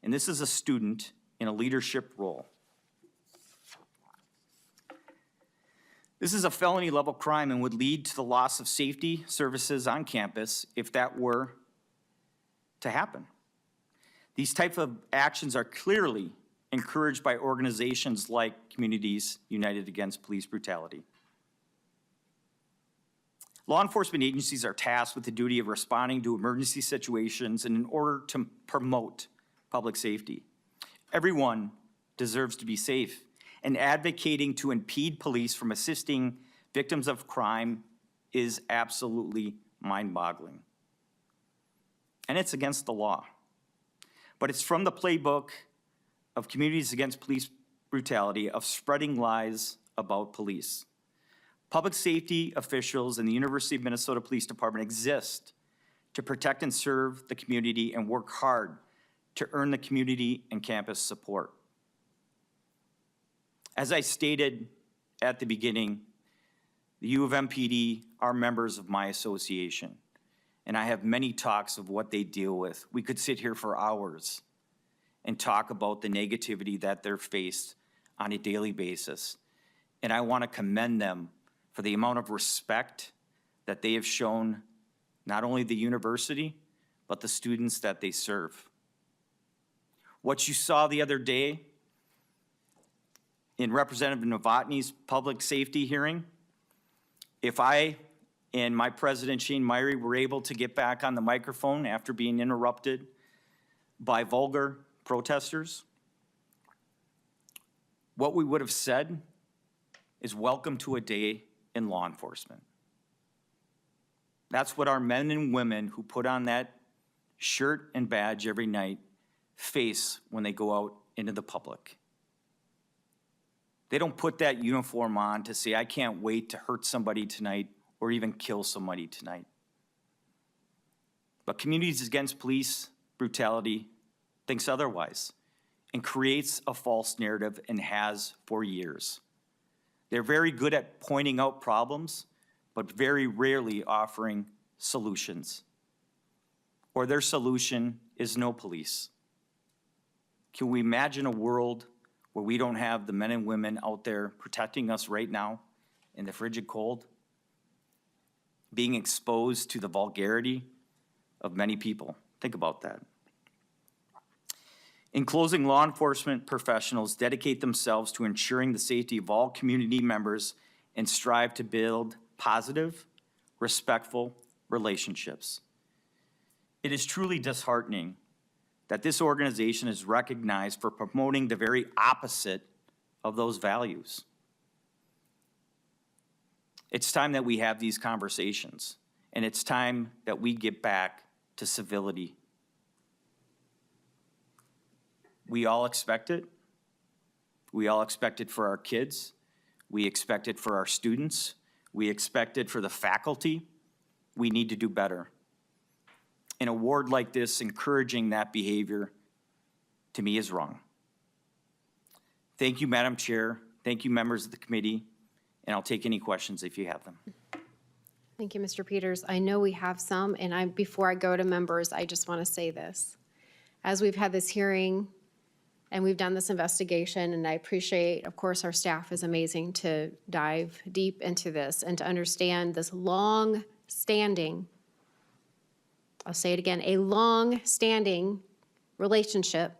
Speaker 10: and this is a student in a leadership role. This is a felony level crime and would lead to the loss of safety services on campus if that were to happen. These types of actions are clearly encouraged by organizations like Communities United Against Police Brutality. Law enforcement agencies are tasked with the duty of responding to emergency situations and in order to promote public safety. Everyone deserves to be safe, and advocating to impede police from assisting victims of crime is absolutely mind-boggling. And it's against the law. But it's from the playbook of Communities Against Police Brutality of spreading lies about police. Public safety officials in the University of Minnesota Police Department exist to protect and serve the community and work hard to earn the community and campus support. As I stated at the beginning, the U of M PD are members of my association, and I have many talks of what they deal with. We could sit here for hours and talk about the negativity that they're faced on a daily basis. And I want to commend them for the amount of respect that they have shown not only the university, but the students that they serve. What you saw the other day in Representative Novotny's public safety hearing, if I and my president, Shane Myrie, were able to get back on the microphone after being interrupted by vulgar protesters, what we would have said is welcome to a day in law enforcement. That's what our men and women who put on that shirt and badge every night face when they go out into the public. They don't put that uniform on to say, I can't wait to hurt somebody tonight or even kill somebody tonight. But Communities Against Police Brutality thinks otherwise and creates a false narrative and has for years. They're very good at pointing out problems, but very rarely offering solutions. Or their solution is no police. Can we imagine a world where we don't have the men and women out there protecting us right now in the frigid cold, being exposed to the vulgarity of many people? Think about that. In closing, law enforcement professionals dedicate themselves to ensuring the safety of all community members and strive to build positive, respectful relationships. It is truly disheartening that this organization is recognized for promoting the very opposite of those values. It's time that we have these conversations, and it's time that we get back to civility. We all expect it. We all expect it for our kids. We expect it for our students. We expect it for the faculty. We need to do better. An award like this encouraging that behavior, to me, is wrong. Thank you, Madam Chair. Thank you, members of the committee, and I'll take any questions if you have them.
Speaker 1: Thank you, Mr. Peters. I know we have some, and before I go to members, I just want to say this. As we've had this hearing and we've done this investigation, and I appreciate, of course, our staff is amazing to dive deep into this and to understand this long-standing, I'll say it again, a long-standing relationship,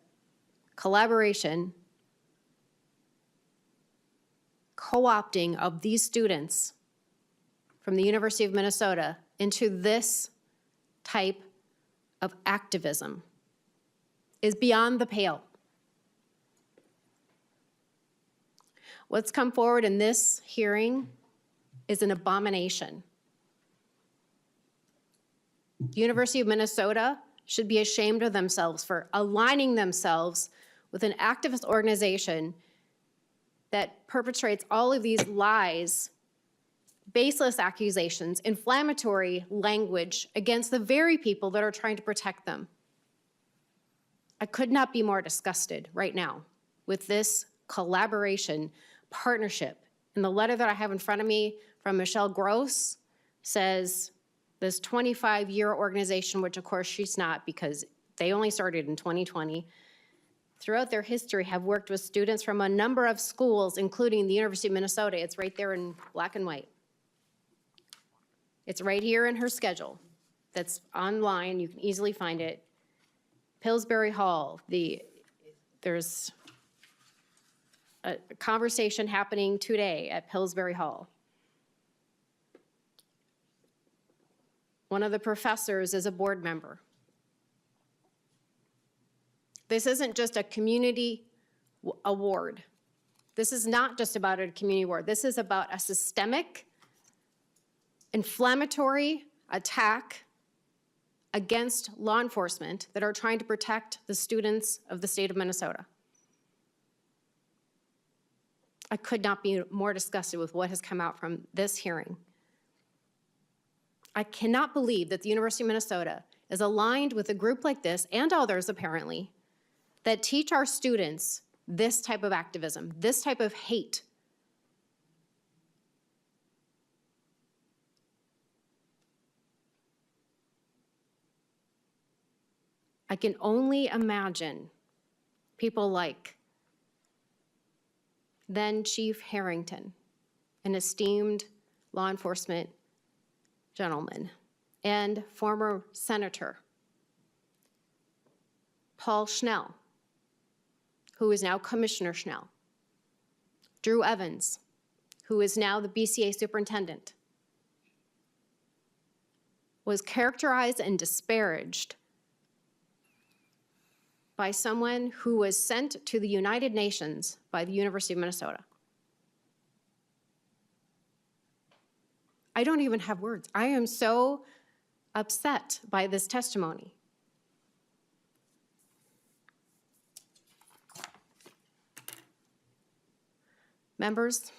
Speaker 1: collaboration, co-opting of these students from the University of Minnesota into this type of activism is beyond the pale. What's come forward in this hearing is an abomination. The University of Minnesota should be ashamed of themselves for aligning themselves with an activist organization that perpetrates all of these lies, baseless accusations, inflammatory language against the very people that are trying to protect them. I could not be more disgusted right now with this collaboration, partnership. And the letter that I have in front of me from Michelle Gross says this 25-year organization, which of course she's not because they only started in 2020, throughout their history have worked with students from a number of schools, including the University of Minnesota. It's right there in black and white. It's right here in her schedule that's online. You can easily find it. Pillsbury Hall, there's a conversation happening today at Pillsbury Hall. One of the professors is a board member. This isn't just a community award. This is not just about a community award. This is about a systemic, inflammatory attack against law enforcement that are trying to protect the students of the state of Minnesota. I could not be more disgusted with what has come out from this hearing. I cannot believe that the University of Minnesota is aligned with a group like this, and others apparently, that teach our students this type of activism, this type of hate. I can only imagine people like then Chief Harrington, an esteemed law enforcement gentleman, and former Senator Paul Schnell, who is now Commissioner Schnell, Drew Evans, who is now the BCA superintendent, was characterized and disparaged by someone who was sent to the United Nations by the University of Minnesota. I don't even have words. I am so upset by this testimony. Members,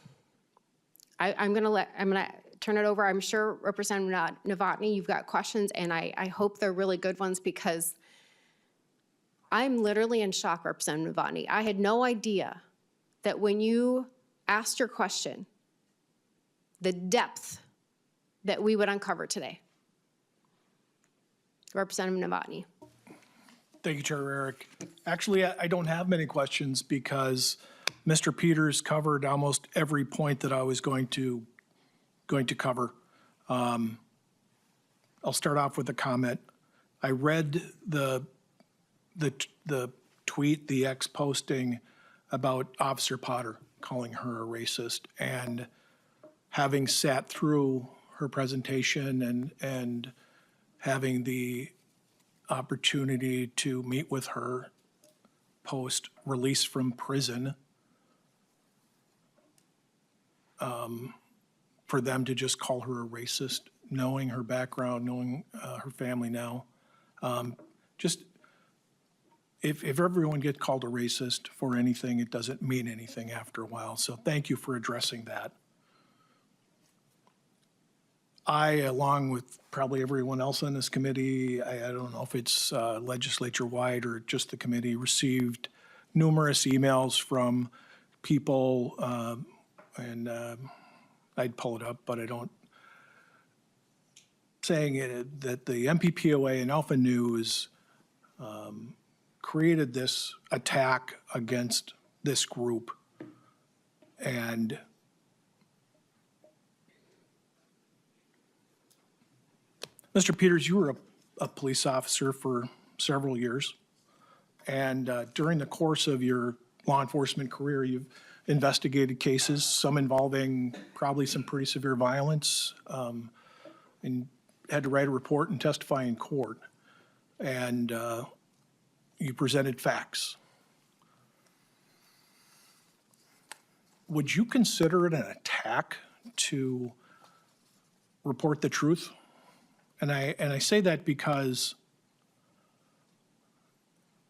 Speaker 1: I'm gonna turn it over. I'm sure Representative Novotny, you've got questions, and I hope they're really good ones, because I'm literally in shock, Representative Novotny. I had no idea that when you asked your question, the depth that we would uncover today. Representative Novotny.
Speaker 3: Thank you, Chair Eric. Actually, I don't have many questions because Mr. Peters covered almost every point that I was going to cover. I'll start off with a comment. I read the tweet, the X posting about Officer Potter calling her a racist, and having sat through her presentation and having the opportunity to meet with her post release from prison, for them to just call her a racist, knowing her background, knowing her family now. Just, if everyone gets called a racist for anything, it doesn't mean anything after a while. So thank you for addressing that. I, along with probably everyone else on this committee, I don't know if it's legislature-wide or just the committee, received numerous emails from people, and I'd pull it up, but I don't, saying that the MPPOA and Alpha News created this attack against this group. And Mr. Peters, you were a police officer for several years. And during the course of your law enforcement career, you've investigated cases, some involving probably some pretty severe violence, and had to write a report and testify in court. And you presented facts. Would you consider it an attack to report the truth? And I say that because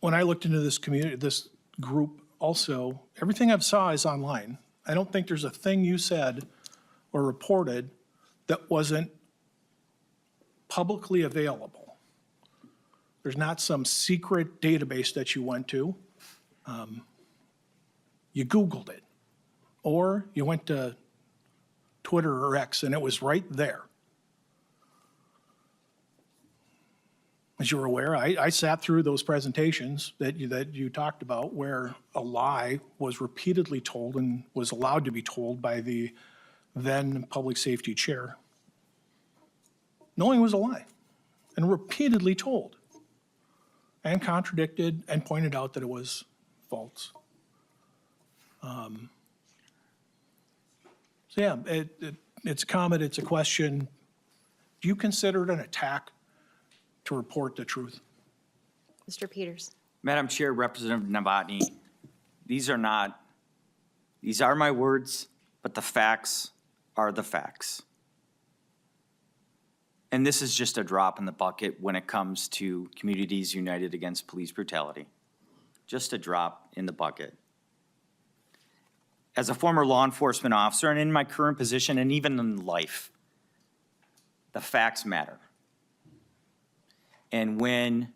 Speaker 3: when I looked into this community, this group also, everything I've saw is online. I don't think there's a thing you said or reported that wasn't publicly available. There's not some secret database that you went to. You Googled it, or you went to Twitter or X and it was right there. As you're aware, I sat through those presentations that you talked about where a lie was repeatedly told and was allowed to be told by the then public safety chair, knowing it was a lie, and repeatedly told and contradicted and pointed out that it was false. So yeah, it's a comment, it's a question. Do you consider it an attack to report the truth?
Speaker 1: Mr. Peters.
Speaker 10: Madam Chair, Representative Novotny, these are my words, but the facts are the facts. And this is just a drop in the bucket when it comes to Communities United Against Police Brutality. Just a drop in the bucket. As a former law enforcement officer and in my current position and even in life, the facts matter. And when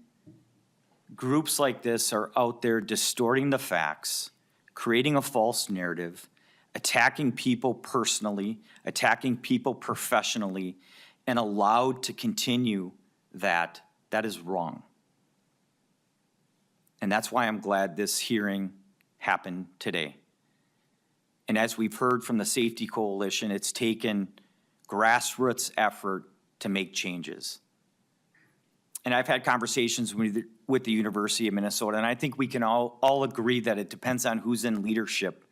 Speaker 10: groups like this are out there distorting the facts, creating a false narrative, attacking people personally, attacking people professionally, and allowed to continue that is wrong. And that's why I'm glad this hearing happened today. And as we've heard from the Safety Coalition, it's taken grassroots effort to make changes. And I've had conversations with the University of Minnesota, and I think we can all agree that it depends on who's in leadership.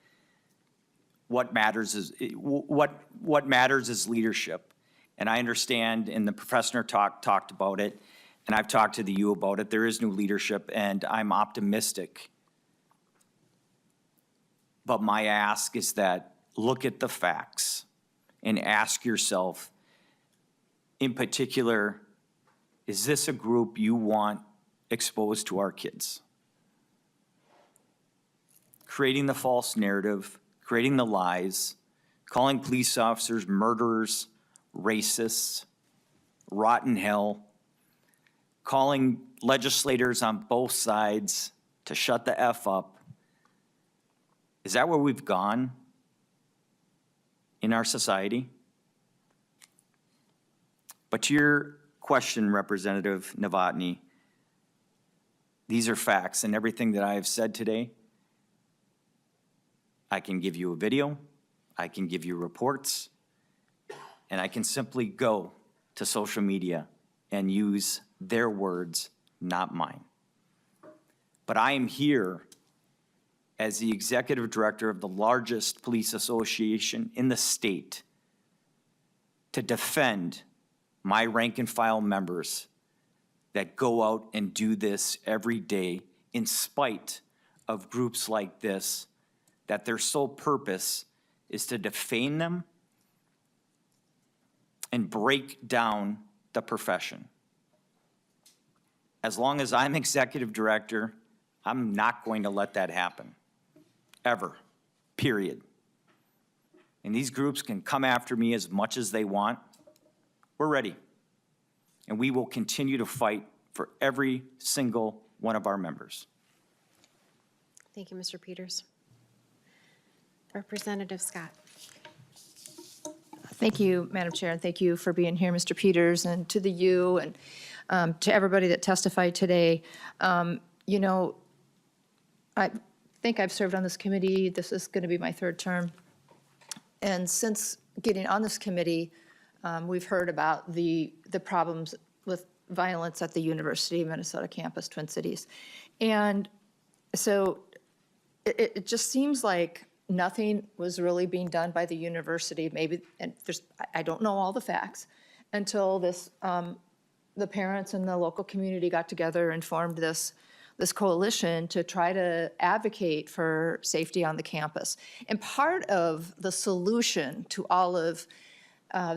Speaker 10: What matters is leadership. And I understand, and the professor talked about it, and I've talked to the U about it. There is new leadership, and I'm optimistic. But my ask is that look at the facts and ask yourself, in particular, is this a group you want exposed to our kids? Creating the false narrative, creating the lies, calling police officers murderers, racists, rotten hell, calling legislators on both sides to shut the F up. Is that where we've gone in our society? But to your question, Representative Novotny, these are facts, and everything that I have said today, I can give you a video, I can give you reports, and I can simply go to social media and use their words, not mine. But I am here as the executive director of the largest police association in the state to defend my rank and file members that go out and do this every day in spite of groups like this, that their sole purpose is to defame them and break down the profession. As long as I'm executive director, I'm not going to let that happen, ever, period. And these groups can come after me as much as they want. We're ready. And we will continue to fight for every single one of our members.
Speaker 1: Thank you, Mr. Peters. Representative Scott.
Speaker 4: Thank you, Madam Chair, and thank you for being here, Mr. Peters, and to the U and to everybody that testified today. You know, I think I've served on this committee. This is going to be my third term. And since getting on this committee, we've heard about the problems with violence at the University of Minnesota campus, Twin Cities. And so it just seems like nothing was really being done by the university, maybe, and I don't know all the facts, until this, the parents and the local community got together and formed this coalition to try to advocate for safety on the campus. And part of the solution to all of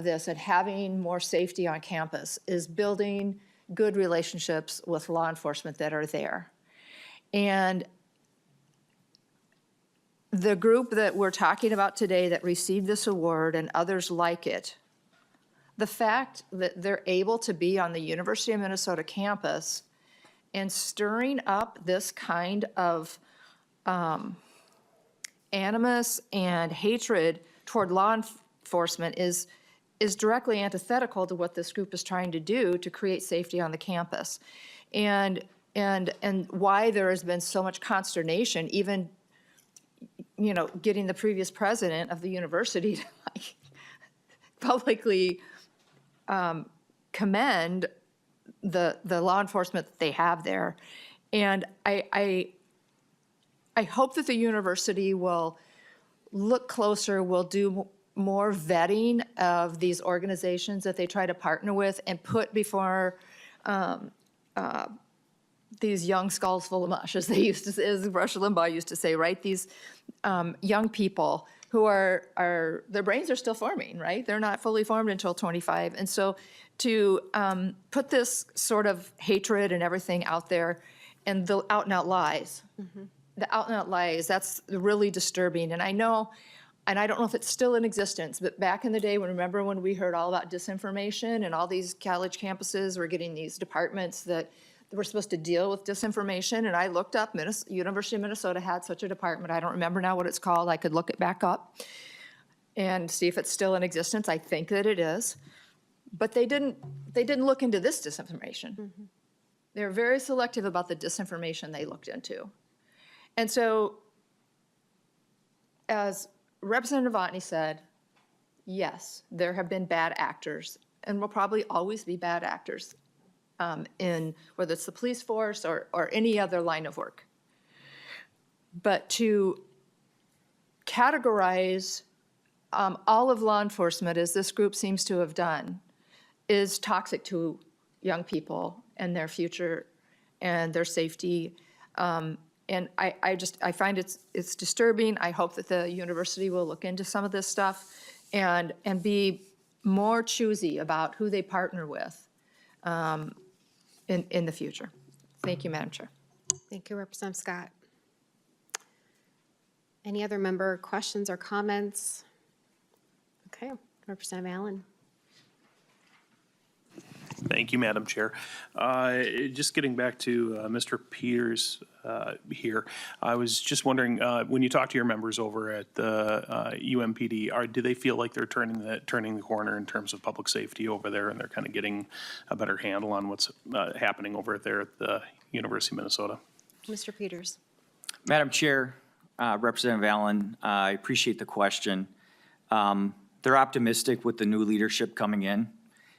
Speaker 4: this and having more safety on campus is building good relationships with law enforcement that are there. And the group that we're talking about today that received this award and others like it, the fact that they're able to be on the University of Minnesota campus and stirring up this kind of animus and hatred toward law enforcement is directly antithetical to what this group is trying to do to create safety on the campus. And why there has been so much consternation, even, you know, getting the previous president of the university to like publicly commend the law enforcement that they have there. And I hope that the university will look closer, will do more vetting of these organizations that they try to partner with and put before these young skulls full of mush, as they used to, as Rush Limbaugh used to say, right? These young people who are their brains are still forming, right? They're not fully formed until 25. And so to put this sort of hatred and everything out there and the out and out lies, the out and out lies, that's really disturbing. And I know, and I don't know if it's still in existence, but back in the day, remember when we heard all about disinformation and all these college campuses were getting these departments that were supposed to deal with disinformation, and I looked up, University of Minnesota had such a department. I don't remember now what it's called. I could look it back up and see if it's still in existence. I think that it is. But they didn't look into this disinformation. They were very selective about the disinformation they looked into. And so, as Representative Novotny said, yes, there have been bad actors and will probably always be bad actors in whether it's the police force or any other line of work. But to categorize all of law enforcement, as this group seems to have done, is toxic to young people and their future and their safety. And I find it's disturbing. I hope that the university will look into some of this stuff and be more choosy about who they partner with in the future. Thank you, Madam Chair.
Speaker 1: Thank you, Representative Scott. Any other member questions or comments? Okay, Representative Allen.
Speaker 11: Thank you, Madam Chair. Just getting back to Mr. Peters here, I was just wondering, when you talk to your members over at the UMPD, do they feel like they're turning the corner in terms of public safety over there, and they're kind of getting a better handle on what's happening over there at the University of Minnesota?
Speaker 1: Mr. Peters.
Speaker 10: Madam Chair, Representative Allen, I appreciate the question. They're optimistic with the new leadership coming in.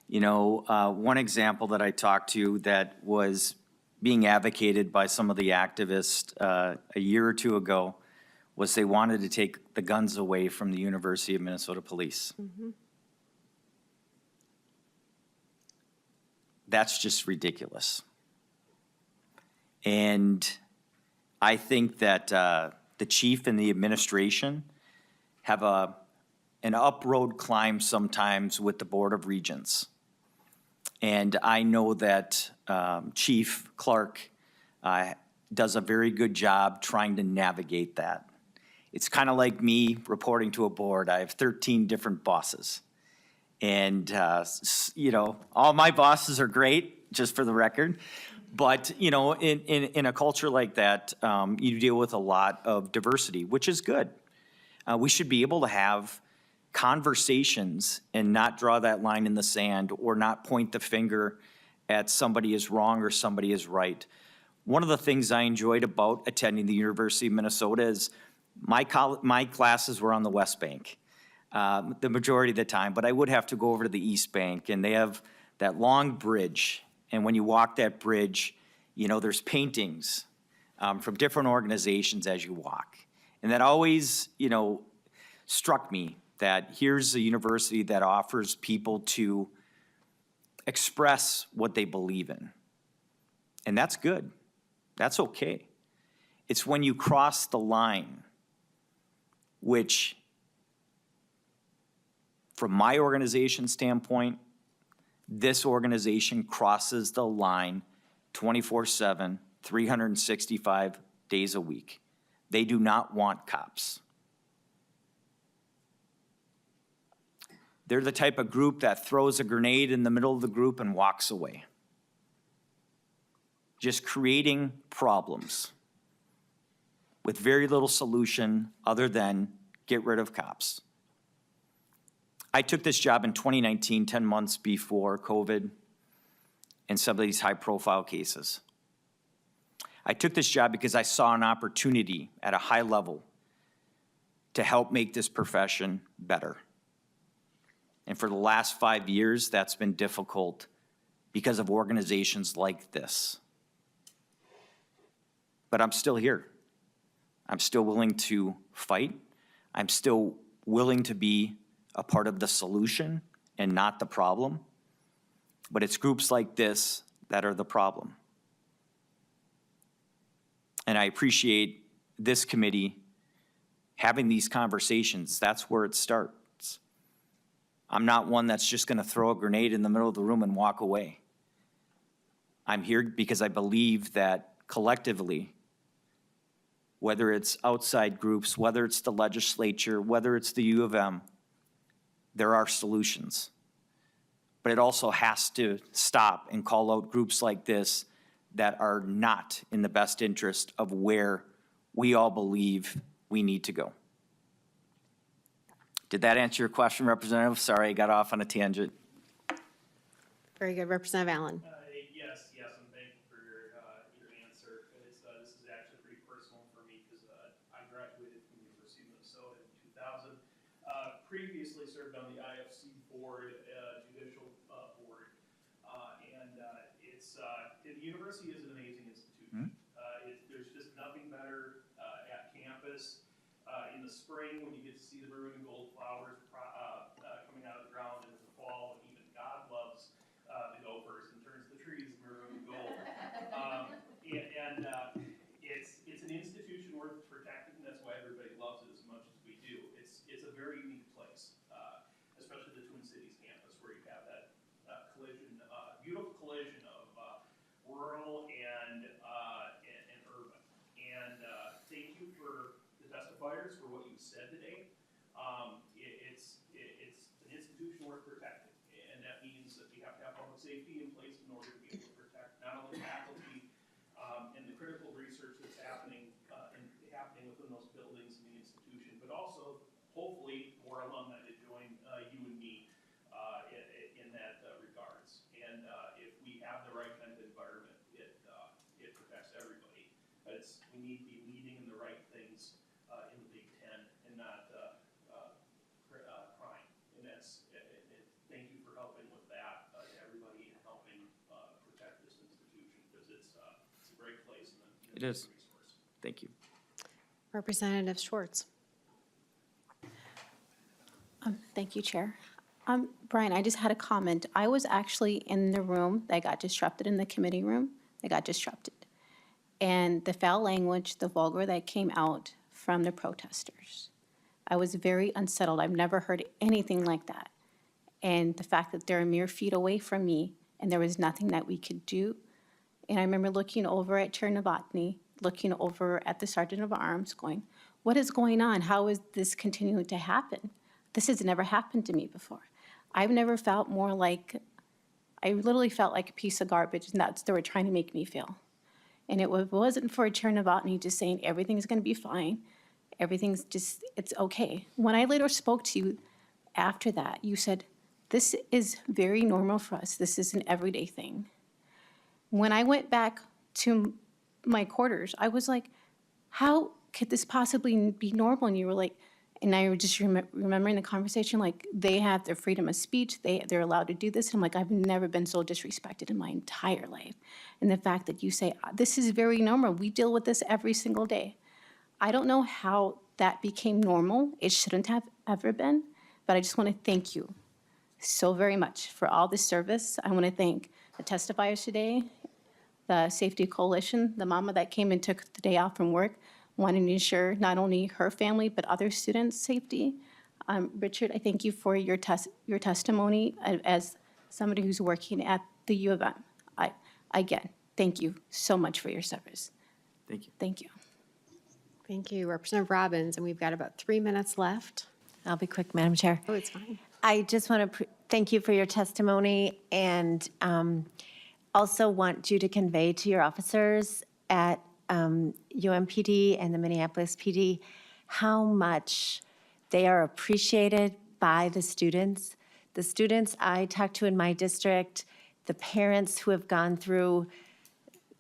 Speaker 10: You know, one example that I talked to that was being advocated by some of the activists a year or two ago was they wanted to take the guns away from the University of Minnesota Police. Mm-hmm. That's just ridiculous. And I think that the chief and the administration have an up-road climb sometimes with the Board of Regents. And I know that Chief Clark does a very good job trying to navigate that. It's kind of like me reporting to a board. I have 13 different bosses. And, you know, all my bosses are great, just for the record. But, you know, in a culture like that, you deal with a lot of diversity, which is good. We should be able to have conversations and not draw that line in the sand or not point the finger at somebody is wrong or somebody is right. One of the things I enjoyed about attending the University of Minnesota is my classes were on the West Bank the majority of the time, but I would have to go over to the East Bank, and they have that long bridge. And when you walk that bridge, you know, there's paintings from different organizations as you walk. And that always, you know, struck me that here's a university that offers people to express what they believe in. And that's good. That's okay. It's when you cross the line, which from my organization standpoint, this organization crosses the line 24/7, 365 days a week. They do not want cops. They're the type of group that throws a grenade in the middle of the group and walks away. Just creating problems with very little solution other than get rid of cops. I took this job in 2019, 10 months before COVID and some of these high-profile cases. I took this job because I saw an opportunity at a high level to help make this profession better. And for the last 5 years, that's been difficult because of organizations like this. But I'm still here. I'm still willing to fight. I'm still willing to be a part of the solution and not the problem. But it's groups like this that are the problem. And I appreciate this committee having these conversations. That's where it starts. I'm not one that's just going to throw a grenade in the middle of the room and walk away. I'm here because I believe that collectively, whether it's outside groups, whether it's the legislature, whether it's the U of M, there are solutions. But it also has to stop and call out groups like this that are not in the best interest of where we all believe we need to go. Did that answer your question, Representative? Sorry, I got off on a tangent.
Speaker 1: Very good. Representative Allen.
Speaker 11: Yes, and thank you for your answer. This is actually pretty personal for me because I graduated from the University of Minnesota in 2000. Previously served on the IFC board, judicial board, and the university is an amazing institution. There's just nothing better at campus. In the spring, when you get to see the maroon and gold flowers coming out of the ground, and in the fall, when even God loves the gophers and turns the We need to be leading in the right things in the Big Ten and not crying. And that's, thank you for helping with that, to everybody and helping protect this institution, because it's a great place and
Speaker 10: It is.
Speaker 11: resource.
Speaker 10: Thank you.
Speaker 1: Representative Schwartz.
Speaker 12: Thank you, Chair. Brian, I just had a comment. I was actually in the room that got disrupted, in the committee room that got disrupted. And the foul language, the vulgar that came out from the protesters, I was very unsettled. I've never heard anything like that. And the fact that they're a mere feet away from me and there was nothing that we could do. And I remember looking over at Chair Novotny, looking over at the Sergeant of Arms, going, what is going on? How is this continuing to happen? This has never happened to me before. I've never felt more like, I literally felt like a piece of garbage, and that's what they were trying to make me feel. And it wasn't for Chair Novotny just saying everything's going to be fine, everything's just, it's okay. When I later spoke to you after that, you said, this is very normal for us. This is an everyday thing. When I went back to my quarters, I was like, how could this possibly be normal? And you were like, and I was just remembering the conversation, like, they have their freedom of speech, they're allowed to do this. And I'm like, I've never been so disrespected in my entire life. And the fact that you say, this is very normal, we deal with this every single day. I don't know how that became normal. It shouldn't have ever been, but I just want to thank you so very much for all the service. I want to thank the testifiers today, the Safety Coalition, the mama that came and took the day off from work, wanting to ensure not only her family, but other students' safety. Richard, I thank you for your testimony as somebody who's working at the U of M. Again, thank you so much for your service.
Speaker 10: Thank you.
Speaker 12: Thank you.
Speaker 1: Thank you, Representative Robbins, and we've got about 3 minutes left.
Speaker 5: I'll be quick, Madam Chair.
Speaker 1: Oh, it's fine.
Speaker 5: I just want to thank you for your testimony, and also want you to convey to your officers at UMPD and the Minneapolis PD how much they are appreciated by the students. The students I talk to in my district, the parents who have gone through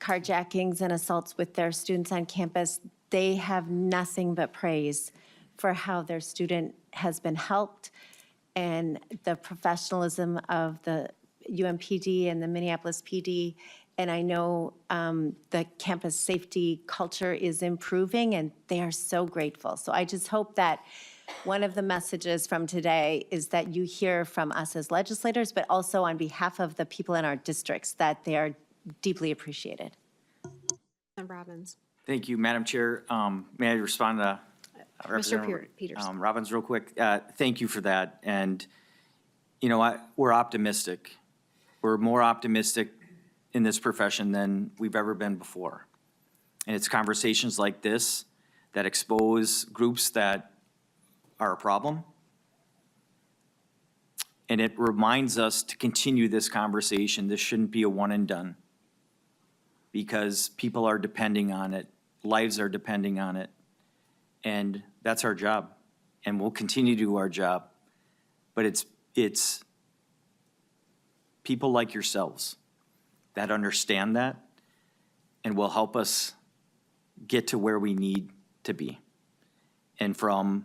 Speaker 5: carjackings and assaults with their students on campus, they have nothing but praise for how their student has been helped and the professionalism of the UMPD and the Minneapolis PD. And I know the campus safety culture is improving, and they are so grateful. So I just hope that one of the messages from today is that you hear from us as legislators, but also on behalf of the people in our districts, that they are deeply appreciated.
Speaker 1: Representative Robbins.
Speaker 10: Thank you, Madam Chair. May I respond to
Speaker 1: Mr.
Speaker 10: Representative
Speaker 1: Peters.
Speaker 10: Robbins real quick? Thank you for that. And, you know, we're optimistic. We're more optimistic in this profession than we've ever been before. And it's conversations like this that expose groups that are a problem. And it reminds us to continue this conversation. This shouldn't be a one and done, because people are depending on it, lives are depending on it, and that's our job, and we'll continue to do our job. But it's people like yourselves that understand that and will help us get to where we need to be. And from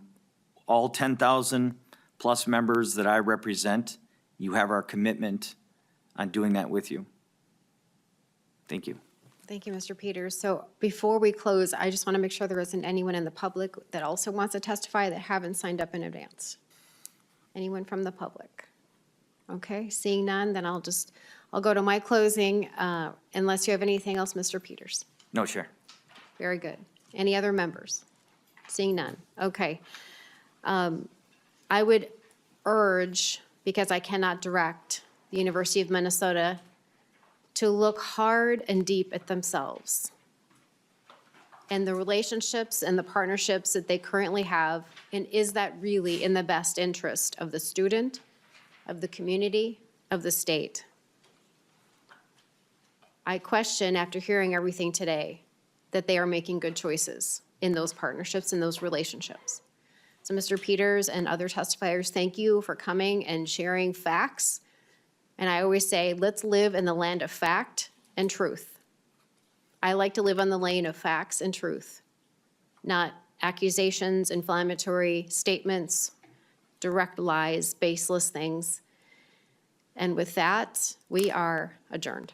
Speaker 10: all 10,000 plus members that I represent, you have our commitment on doing that with you. Thank you.
Speaker 1: Thank you, Mr. Peters. So before we close, I just want to make sure there isn't anyone in the public that also wants to testify that haven't signed up in advance. Anyone from the public? Okay, seeing none, then I'll go to my closing, unless you have anything else, Mr. Peters.
Speaker 10: No, Chair.
Speaker 1: Very good. Any other members? Seeing none. Okay. I would urge, because I cannot direct the University of Minnesota, to look hard and deep at themselves and the relationships and the partnerships that they currently have, and is that really in the best interest of the student, of the community, of the state? I question, after hearing everything today, that they are making good choices in those partnerships and those relationships. So Mr. Peters and other testifiers, thank you for coming and sharing facts. And I always say, let's live in the land of fact and truth. I like to live on the lane of facts and truth, not accusations, inflammatory statements, direct lies, baseless things. And with that, we are adjourned.